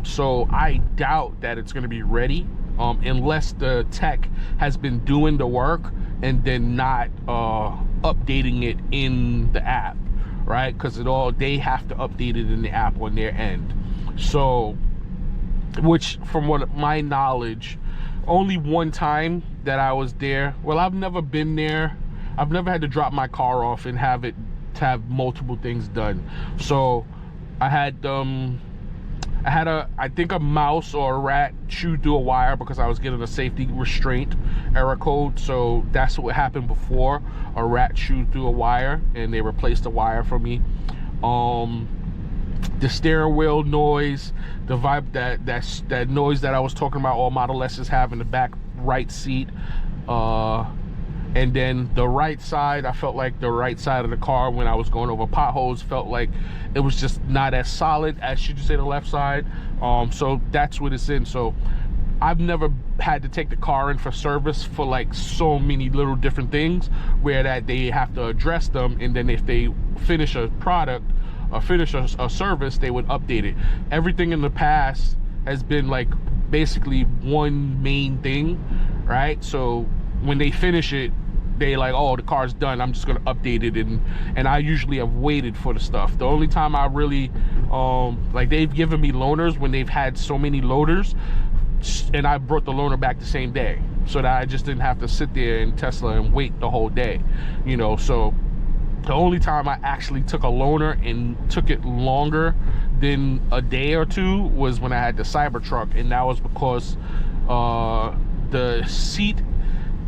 So I doubt that it's going to be ready. Unless the tech has been doing the work and then not updating it in the app, right? Because they have to update it in the app on their end. So, which from what my knowledge, only one time that I was there, well, I've never been there, I've never had to drop my car off and have multiple things done. So I had I think a mouse or a rat chewed through a wire because I was getting a safety restraint error code. So that's what happened before. A rat chewed through a wire and they replaced the wire for me. The steering wheel noise, the vibe, that noise that I was talking about all Model S's have in the back right seat. And then the right side, I felt like the right side of the car when I was going over potholes felt like it was just not as solid as, should you say, the left side. So that's what it's in. So I've never had to take the car in for service for like so many little different things where that they have to address them, and then if they finish a product or finish a service, they would update it. Everything in the past has been like basically one main thing, right? So when they finish it, they like, oh, the car's done, I'm just gonna update it. And I usually have waited for the stuff. The only time I really like, they've given me loaners when they've had so many loaders, and I brought the loaner back the same day, so that I just didn't have to sit there in Tesla and wait the whole day, you know. So the only time I actually took a loaner and took it longer than a day or two was when I had the Cybertruck, and that was because the seat,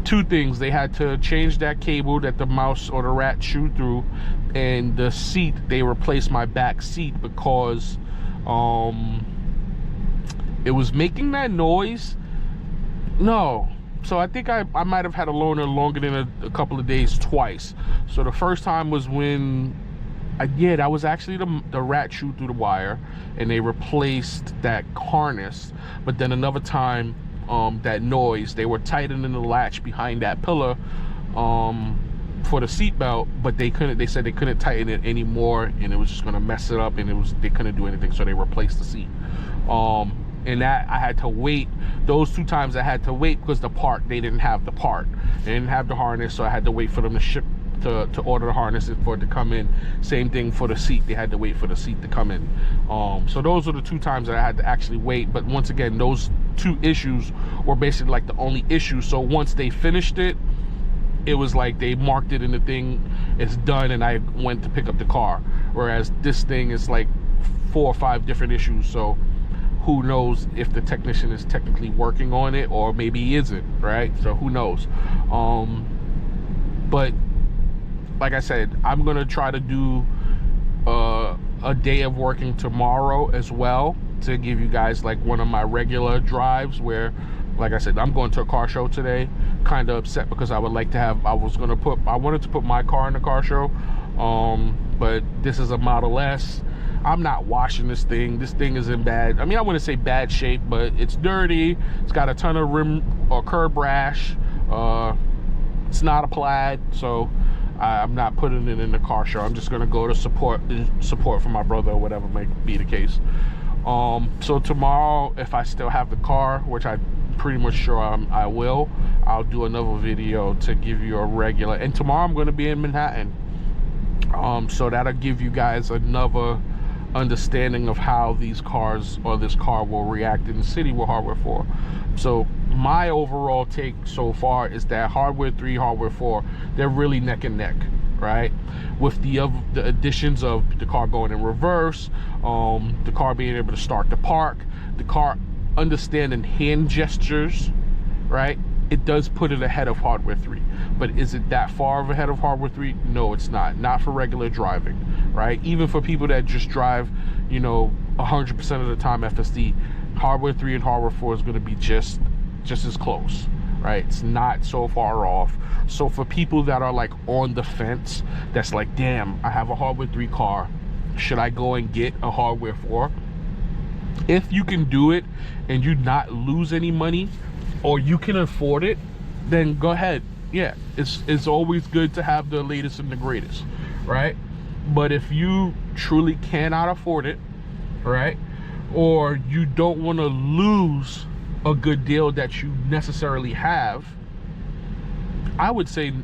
two things: they had to change that cable that the mouse or the rat chewed through, and the seat, they replaced my back seat because it was making that noise. No, so I think I might have had a loaner longer than a couple of days twice. So the first time was when Yeah, that was actually the rat chewed through the wire, and they replaced that harness. But then another time, that noise, they were tightening the latch behind that pillar for the seatbelt, but they said they couldn't tighten it anymore, and it was just gonna mess it up, and they couldn't do anything, so they replaced the seat. And that I had to wait. Those 2 times I had to wait because they didn't have the part. They didn't have the harness, so I had to wait for them to ship to order the harness for it to come in. Same thing for the seat. They had to wait for the seat to come in. So those are the 2 times that I had to actually wait. But once again, those 2 issues were basically like the only issues. So once they finished it, it was like they marked it in the thing, it's done, and I went to pick up the car. Whereas this thing is like 4 or 5 different issues. So who knows if the technician is technically working on it, or maybe he isn't, right? So who knows? But like I said, I'm gonna try to do a day of working tomorrow as well, to give you guys like one of my regular drives where, like I said, I'm going to a car show today. Kind of upset because I wanted to put my car in the car show, but this is a Model S. I'm not washing this thing. This thing is in bad, I mean, I wouldn't say bad shape, but it's dirty. It's got a ton of rim or curb rash. It's not a plaid, so I'm not putting it in the car show. I'm just gonna go to support for my brother, or whatever may be the case. So tomorrow, if I still have the car, which I'm pretty much sure I will, I'll do another video to give you a regular. And tomorrow I'm going to be in Manhattan, so that'll give you guys another understanding of how these cars, or this car, will react in the city with Hardware 4. So my overall take so far is that Hardware 3, Hardware 4, they're really neck and neck, right? With the additions of the car going in reverse, the car being able to start to park, the car understanding hand gestures, right? It does put it ahead of Hardware 3. But is it that far of ahead of Hardware 3? No, it's not. Not for regular driving, right? Even for people that just drive, you know, 100% of the time FSD, Hardware 3 and Hardware 4 is going to be just as close, right? It's not so far off. So for people that are like on the fence, that's like, damn, I have a Hardware 3 car, should I go and get a Hardware 4? If you can do it and you not lose any money, or you can afford it, then go ahead. Yeah, it's always good to have the latest and the greatest, right? But if you truly cannot afford it, right, or you don't want to lose a good deal that you necessarily have, I would say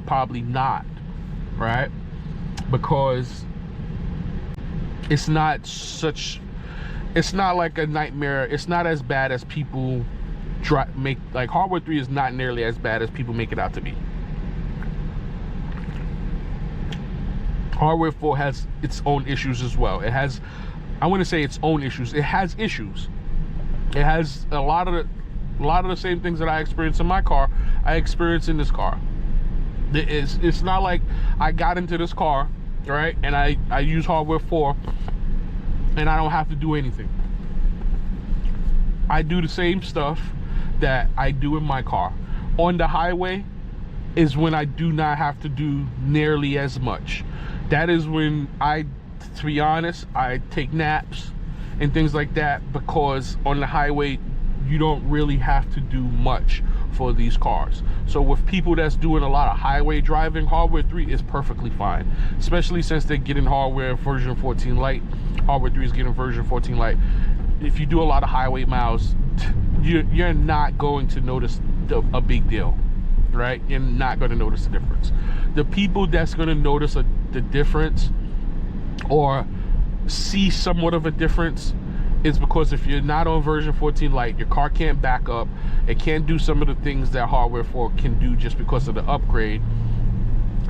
probably not, right? Because it's not like a nightmare. It's not as bad as people like Hardware 3 is not nearly as bad as people make it out to be. Hardware 4 has its own issues as well. It has, I wouldn't say its own issues. It has issues. It has a lot of the same things that I experienced in my car, I experienced in this car. It's not like I got into this car, right, and I use Hardware 4 and I don't have to do anything. I do the same stuff that I do in my car. On the highway is when I do not have to do nearly as much. That is when to be honest, I take naps and things like that, because on the highway you don't really have to do much for these cars. So with people that's doing a lot of highway driving, Hardware 3 is perfectly fine, especially since they're getting Hardware version 14 Lite. Hardware 3 is getting version 14 Lite. If you do a lot of highway miles, you're not going to notice a big deal, right? You're not going to notice the difference. The people that's going to notice the difference, or see somewhat of a difference, is because if you're not on version 14 Lite, your car can't back up. It can't do some of the things that Hardware 4 can do just because of the upgrade.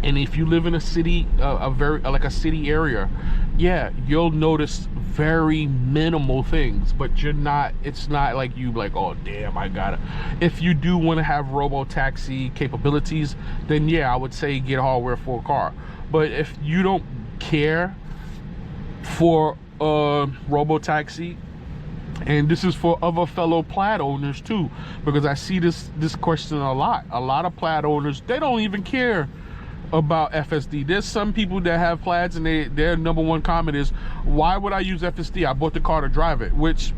And if you live in a city, like a city area, yeah, you'll notice very minimal things, but it's not like you like, oh damn, I got it. If you do want to have robo-taxi capabilities, then yeah, I would say get a Hardware 4 car. But if you don't care for robo-taxi, and this is for other fellow Plaid owners too, because I see this question a lot of Plaid owners, they don't even care about FSD. There's some people that have plaids and their number one comment is, why would I use FSD? I bought the car to drive it, which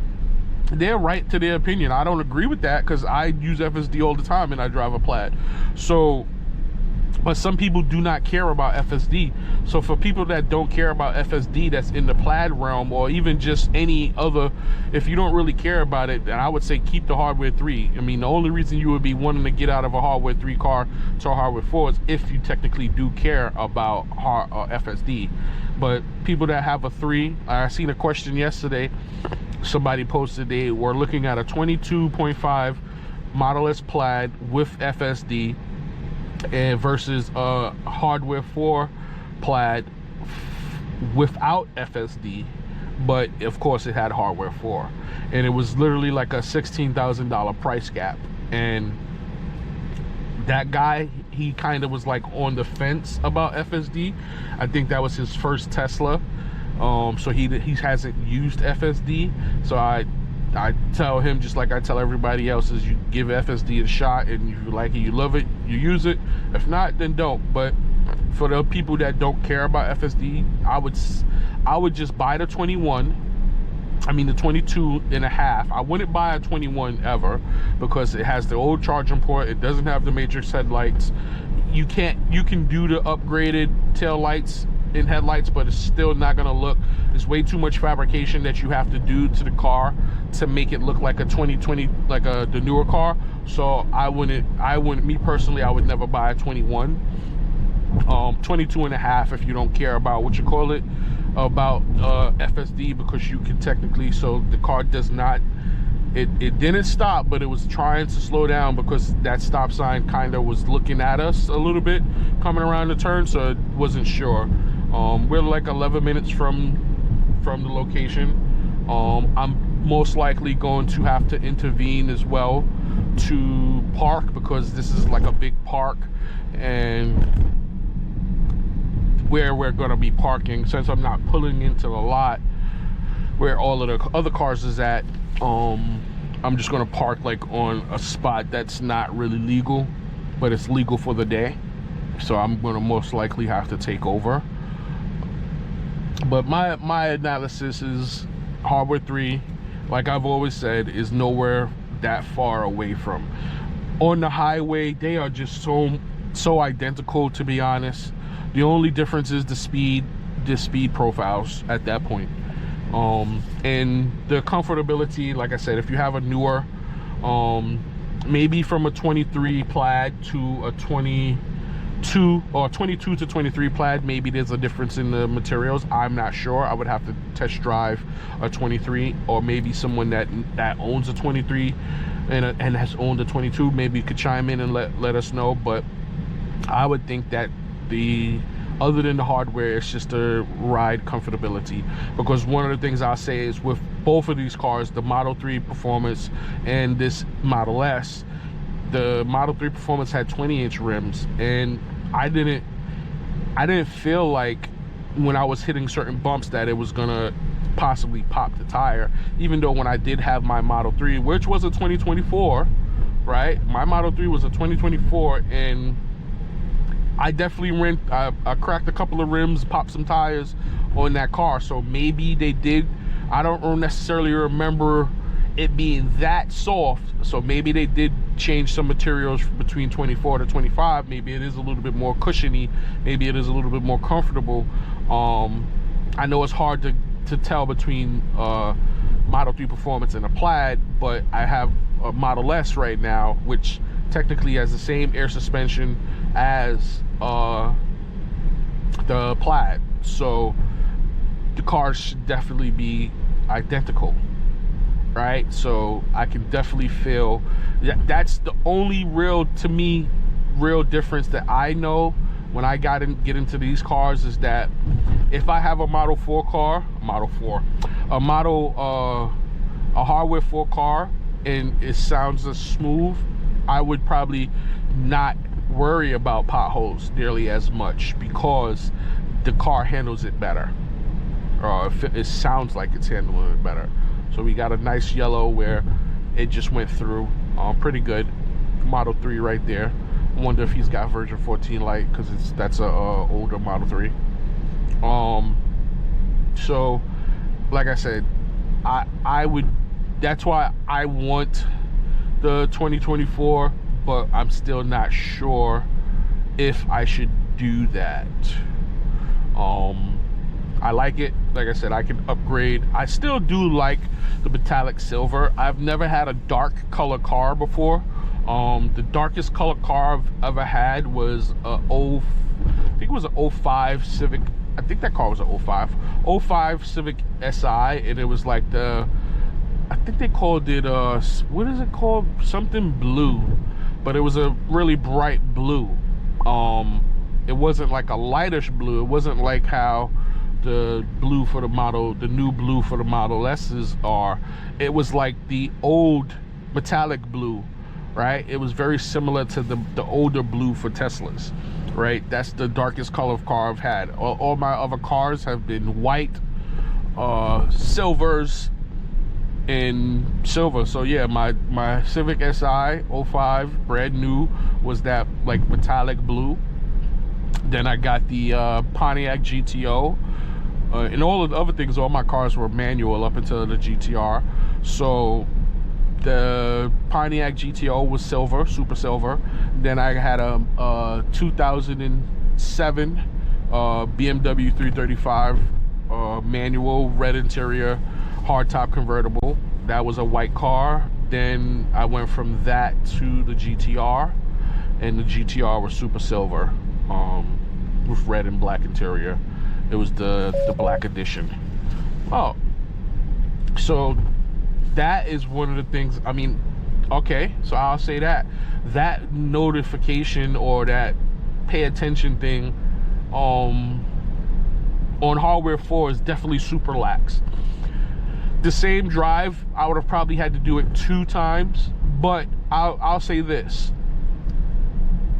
they're right to their opinion. I don't agree with that because I use FSD all the time and I drive a plaid. So, but some people do not care about FSD. So for people that don't care about FSD, that's in the plaid realm, or even just any other, if you don't really care about it, then I would say keep the hardware 3. I mean, the only reason you would be wanting to get out of a hardware 3 car to a hardware 4 is if you technically do care about FSD. But people that have a 3, I seen a question yesterday, somebody posted they were looking at a 22.5 Model S plaid with FSD and versus a hardware 4 plaid without FSD, but of course it had hardware 4, and it was literally like a $16,000 price gap. And that guy, he kind of was like on the fence about FSD. I think that was his first Tesla, so he hasn't used FSD. So I tell him, just like I tell everybody else, is you give FSD a shot, and if you like it, you love it, you use it. If not, then don't. But for the people that don't care about FSD, I would just buy the 21. I mean the 22.5. I wouldn't buy a 21 ever, because it has the old charging port. It doesn't have the matrix headlights. You can do the upgraded tail lights and headlights, but it's still not gonna look. There's way too much fabrication that you have to do to the car to make it look like a 2020, like the newer car. So I wouldn't, me personally, I would never buy a 21. 22.5 if you don't care about what you call it, about FSD, because you can technically, so the car does not, it didn't stop, but it was trying to slow down because that stop sign kind of was looking at us a little bit coming around the turn, so it wasn't sure. We're like 11 minutes from the location. I'm most likely going to have to intervene as well to park, because this is like a big park, and where we're going to be parking, since I'm not pulling into the lot where all of the other cars is at, I'm just going to park like on a spot that's not really legal, but it's legal for the day. So I'm going to most likely have to take over. But my analysis is hardware 3, like I've always said, is nowhere that far away from. On the highway, they are just so identical, to be honest. The only difference is the speed profiles at that point. And the comfortability, like I said, if you have a newer, maybe from a 23 plaid to a 22, or 22 to 23 plaid, maybe there's a difference in the materials. I'm not sure. I would have to test drive a 23, or maybe someone that owns a 23 and has owned a 22 maybe could chime in and let us know. But I would think that other than the hardware, it's just a ride comfortability. Because one of the things I'll say is, with both of these cars, the Model 3 Performance and this Model S, the Model 3 Performance had 20-inch rims, and I didn't feel like when I was hitting certain bumps that it was gonna possibly pop the tire, even though when I did have my Model 3, which was a 2024, right? My Model 3 was a 2024, and I definitely I cracked a couple of rims, popped some tires on that car. So maybe they did, I don't necessarily remember it being that soft, so maybe they did change some materials between 24 to 25. Maybe it is a little bit more cushiony, maybe it is a little bit more comfortable. I know it's hard to tell between Model 3 Performance and a plaid, but I have a Model S right now, which technically has the same air suspension as the plaid, so the cars should definitely be identical, right? So I can definitely feel that's the only real difference that I know when I get into these cars, is that if I have a Model 4 car, a hardware 4 car, and it sounds as smooth, I would probably not worry about potholes nearly as much, because the car handles it better, or it sounds like it's handling it better. So we got a nice yellow where it just went through pretty good. Model 3 right there. I wonder if he's got version 14 Lite, because that's a older Model 3. So like I said, I would, that's why I want the 2024, but I'm still not sure if I should do that. I like it. Like I said, I can upgrade. I still do like the metallic silver. I've never had a dark color car before. The darkest color car I've ever had was I think it was an 05 Civic. I think that car was an 05 Civic SI, and it was like I think they called it what is it called, something blue, but it was a really bright blue. It wasn't like a lightish blue. It wasn't like how the blue for the model, the new blue for the Model S's are. It was like the old metallic blue, right? It was very similar to the older blue for Teslas, right? That's the darkest color of car I've had. All my other cars have been white, silvers, and silver. So yeah, my Civic Si 05 brand new was that like metallic blue. Then I got the Pontiac GTO, and all of the other things. All my cars were manual up until the GTR. So the Pontiac GTO was silver, super silver. Then I had a 2007 BMW 335 manual, red interior, hardtop convertible. That was a white car. Then I went from that to the GTR, and the GTR was super silver, with red and black interior. It was the black edition. Oh, so that is one of the things. I mean, okay, so I'll say that notification or that pay attention thing on hardware 4 is definitely super lax. The same drive, I would have probably had to do it 2 times, but I'll say this.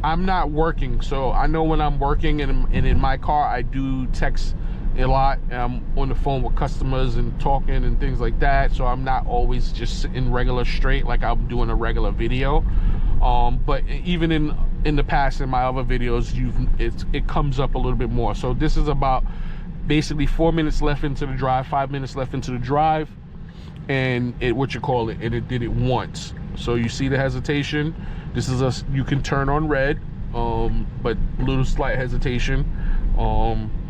I'm not working, so I know when I'm working and in my car, I do text a lot. I'm on the phone with customers and talking and things like that, so I'm not always just sitting regular straight like I'm doing a regular video. But even in the past, in my other videos, it comes up a little bit more. So this is about basically 4 minutes left into the drive, 5 minutes left into the drive, and it and it did it once. So you see the hesitation. This is you can turn on red, but little slight hesitation.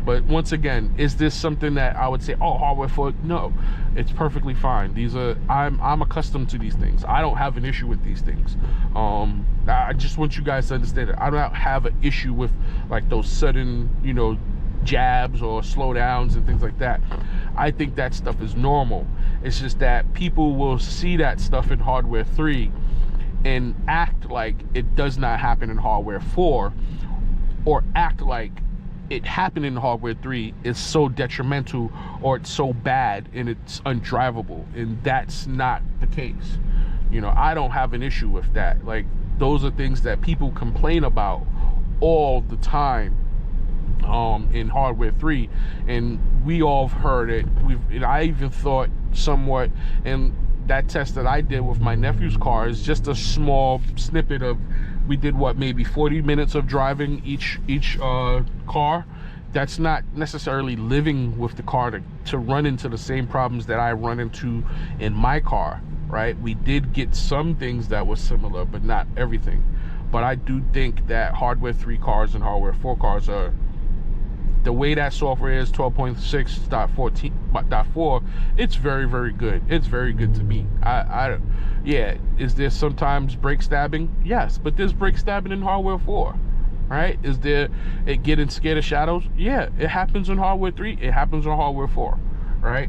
But once again, is this something that I would say, oh, hardware 4? No, it's perfectly fine. These are, I'm accustomed to these things. I don't have an issue with these things. I just want you guys to understand that I don't have an issue with like those sudden, you know, jabs or slowdowns and things like that. I think that stuff is normal. It's just that people will see that stuff in hardware 3 and act like it does not happen in hardware 4, or act like it happened in hardware 3 is so detrimental or it's so bad and it's undrivable, and that's not the case. You know, I don't have an issue with that. Like, those are things that people complain about all the time in hardware 3, and we all have heard it. And I even thought somewhat, and that test that I did with my nephew's car is just a small snippet of, we did what, maybe 40 minutes of driving each car. That's not necessarily living with the car to run into the same problems that I run into in my car, right? We did get some things that were similar, but not everything. But I do think that hardware 3 cars and hardware 4 cars are, the way that software is, 12.6.4, it's very, very good. It's very good to me. Yeah, is there sometimes brake stabbing? Yes, but there's brake stabbing in hardware 4, right? Is there it getting scared of shadows? Yeah, it happens in hardware 3. It happens in hardware 4, right?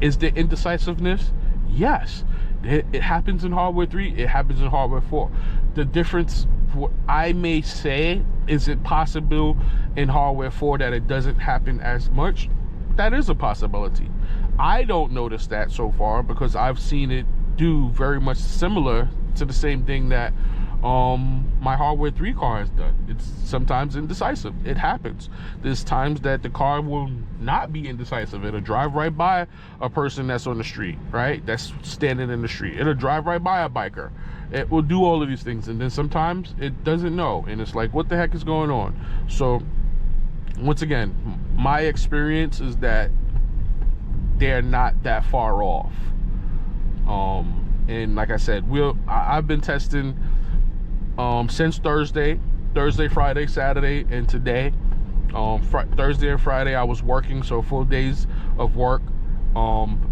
Is there indecisiveness? Yes, it happens in hardware 3. It happens in hardware 4. The difference, what I may say, is it possible in hardware 4 that it doesn't happen as much? That is a possibility. I don't notice that so far, because I've seen it do very much similar to the same thing that my hardware 3 car has done. It's sometimes indecisive. It happens. There's times that the car will not be indecisive. It'll drive right by a person that's on the street, right? That's standing in the street. It'll drive right by a biker. It will do all of these things, and then sometimes it doesn't know, and it's like, what the heck is going on? So once again, my experience is that they're not that far off. And like I said, I've been testing since Thursday, Friday, Saturday, and today. Thursday and Friday I was working, so full days of work.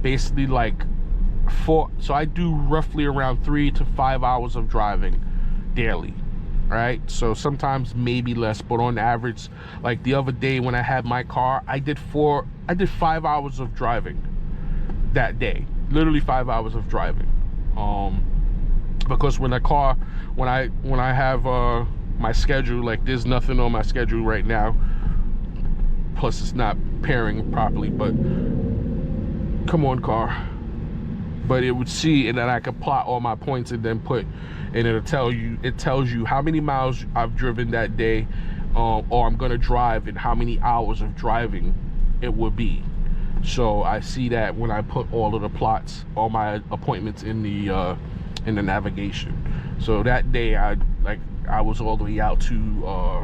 Basically like so I do roughly around 3 to 5 hours of driving daily, right? So sometimes maybe less, but on average, like the other day when I had my car, I did 5 hours of driving that day, literally 5 hours of driving. Because when I have my schedule, like there's nothing on my schedule right now, plus it's not pairing properly, but come on, car. But it would see, and then I could plot all my points and then put, and it tells you how many miles I've driven that day, or I'm gonna drive, and how many hours of driving it would be. So I see that when I put all of the plots, all my appointments in the navigation. So that day I was all the way out to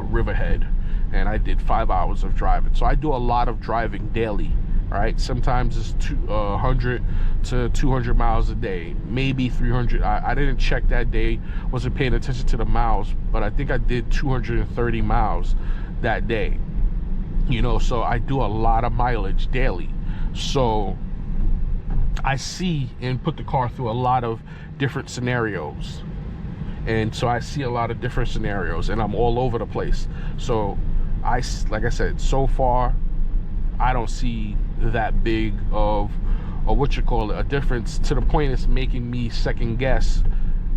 Riverhead, and I did 5 hours of driving. So I do a lot of driving daily, right? Sometimes it's 100 to 200 miles a day, maybe 300. I didn't check that day, wasn't paying attention to the miles, but I think I did 230 miles that day. You know, so I do a lot of mileage daily. So I see and put the car through a lot of different scenarios. And so I see a lot of different scenarios, and I'm all over the place. So like I said, so far I don't see that big of a difference, to the point it's making me second guess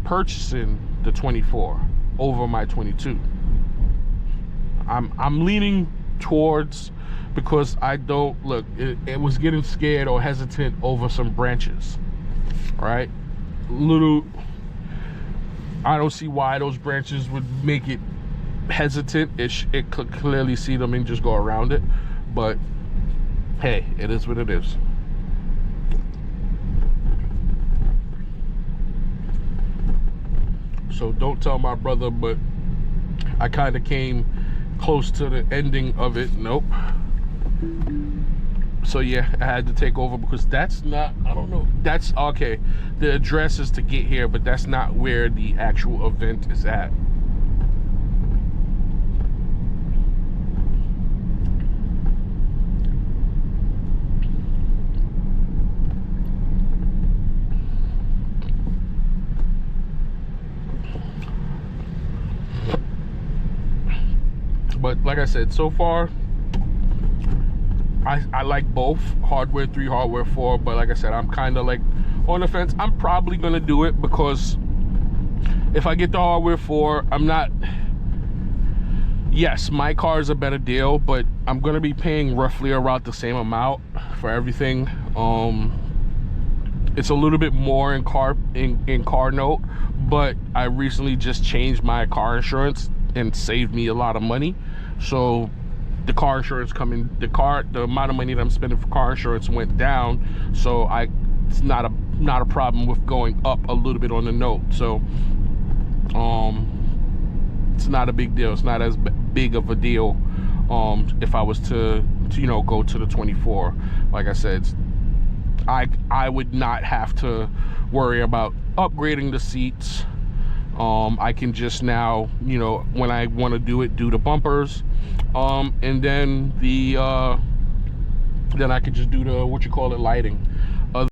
purchasing the 24 over my 22. I'm leaning towards, because I don't look, it was getting scared or hesitant over some branches, right? I don't see why those branches would make it hesitant. It could clearly see them and just go around it, but hey, it is what it is. So don't tell my brother, but I kind of came close to the ending of it. Nope. So yeah, I had to take over, because that's not, I don't know, that's okay, the address is to get here, but that's not where the actual event is at. But like I said, so far I like both, hardware 3, hardware 4, but like I said, I'm kind of like on the fence. I'm probably gonna do it, because if I get the hardware 4, I'm not, yes, my car is a better deal, but I'm gonna be paying roughly around the same amount for everything. It's a little bit more in car note, but I recently just changed my car insurance and saved me a lot of money. So the car insurance the amount of money that I'm spending for car insurance went down, so it's not a problem with going up a little bit on the note. So it's not a big deal. It's not as big of a deal if I was to you know, go to the 24. Like I said, I would not have to worry about upgrading the seats. I can just now, you know, when I want to do the bumpers, and then then I could just do the lighting.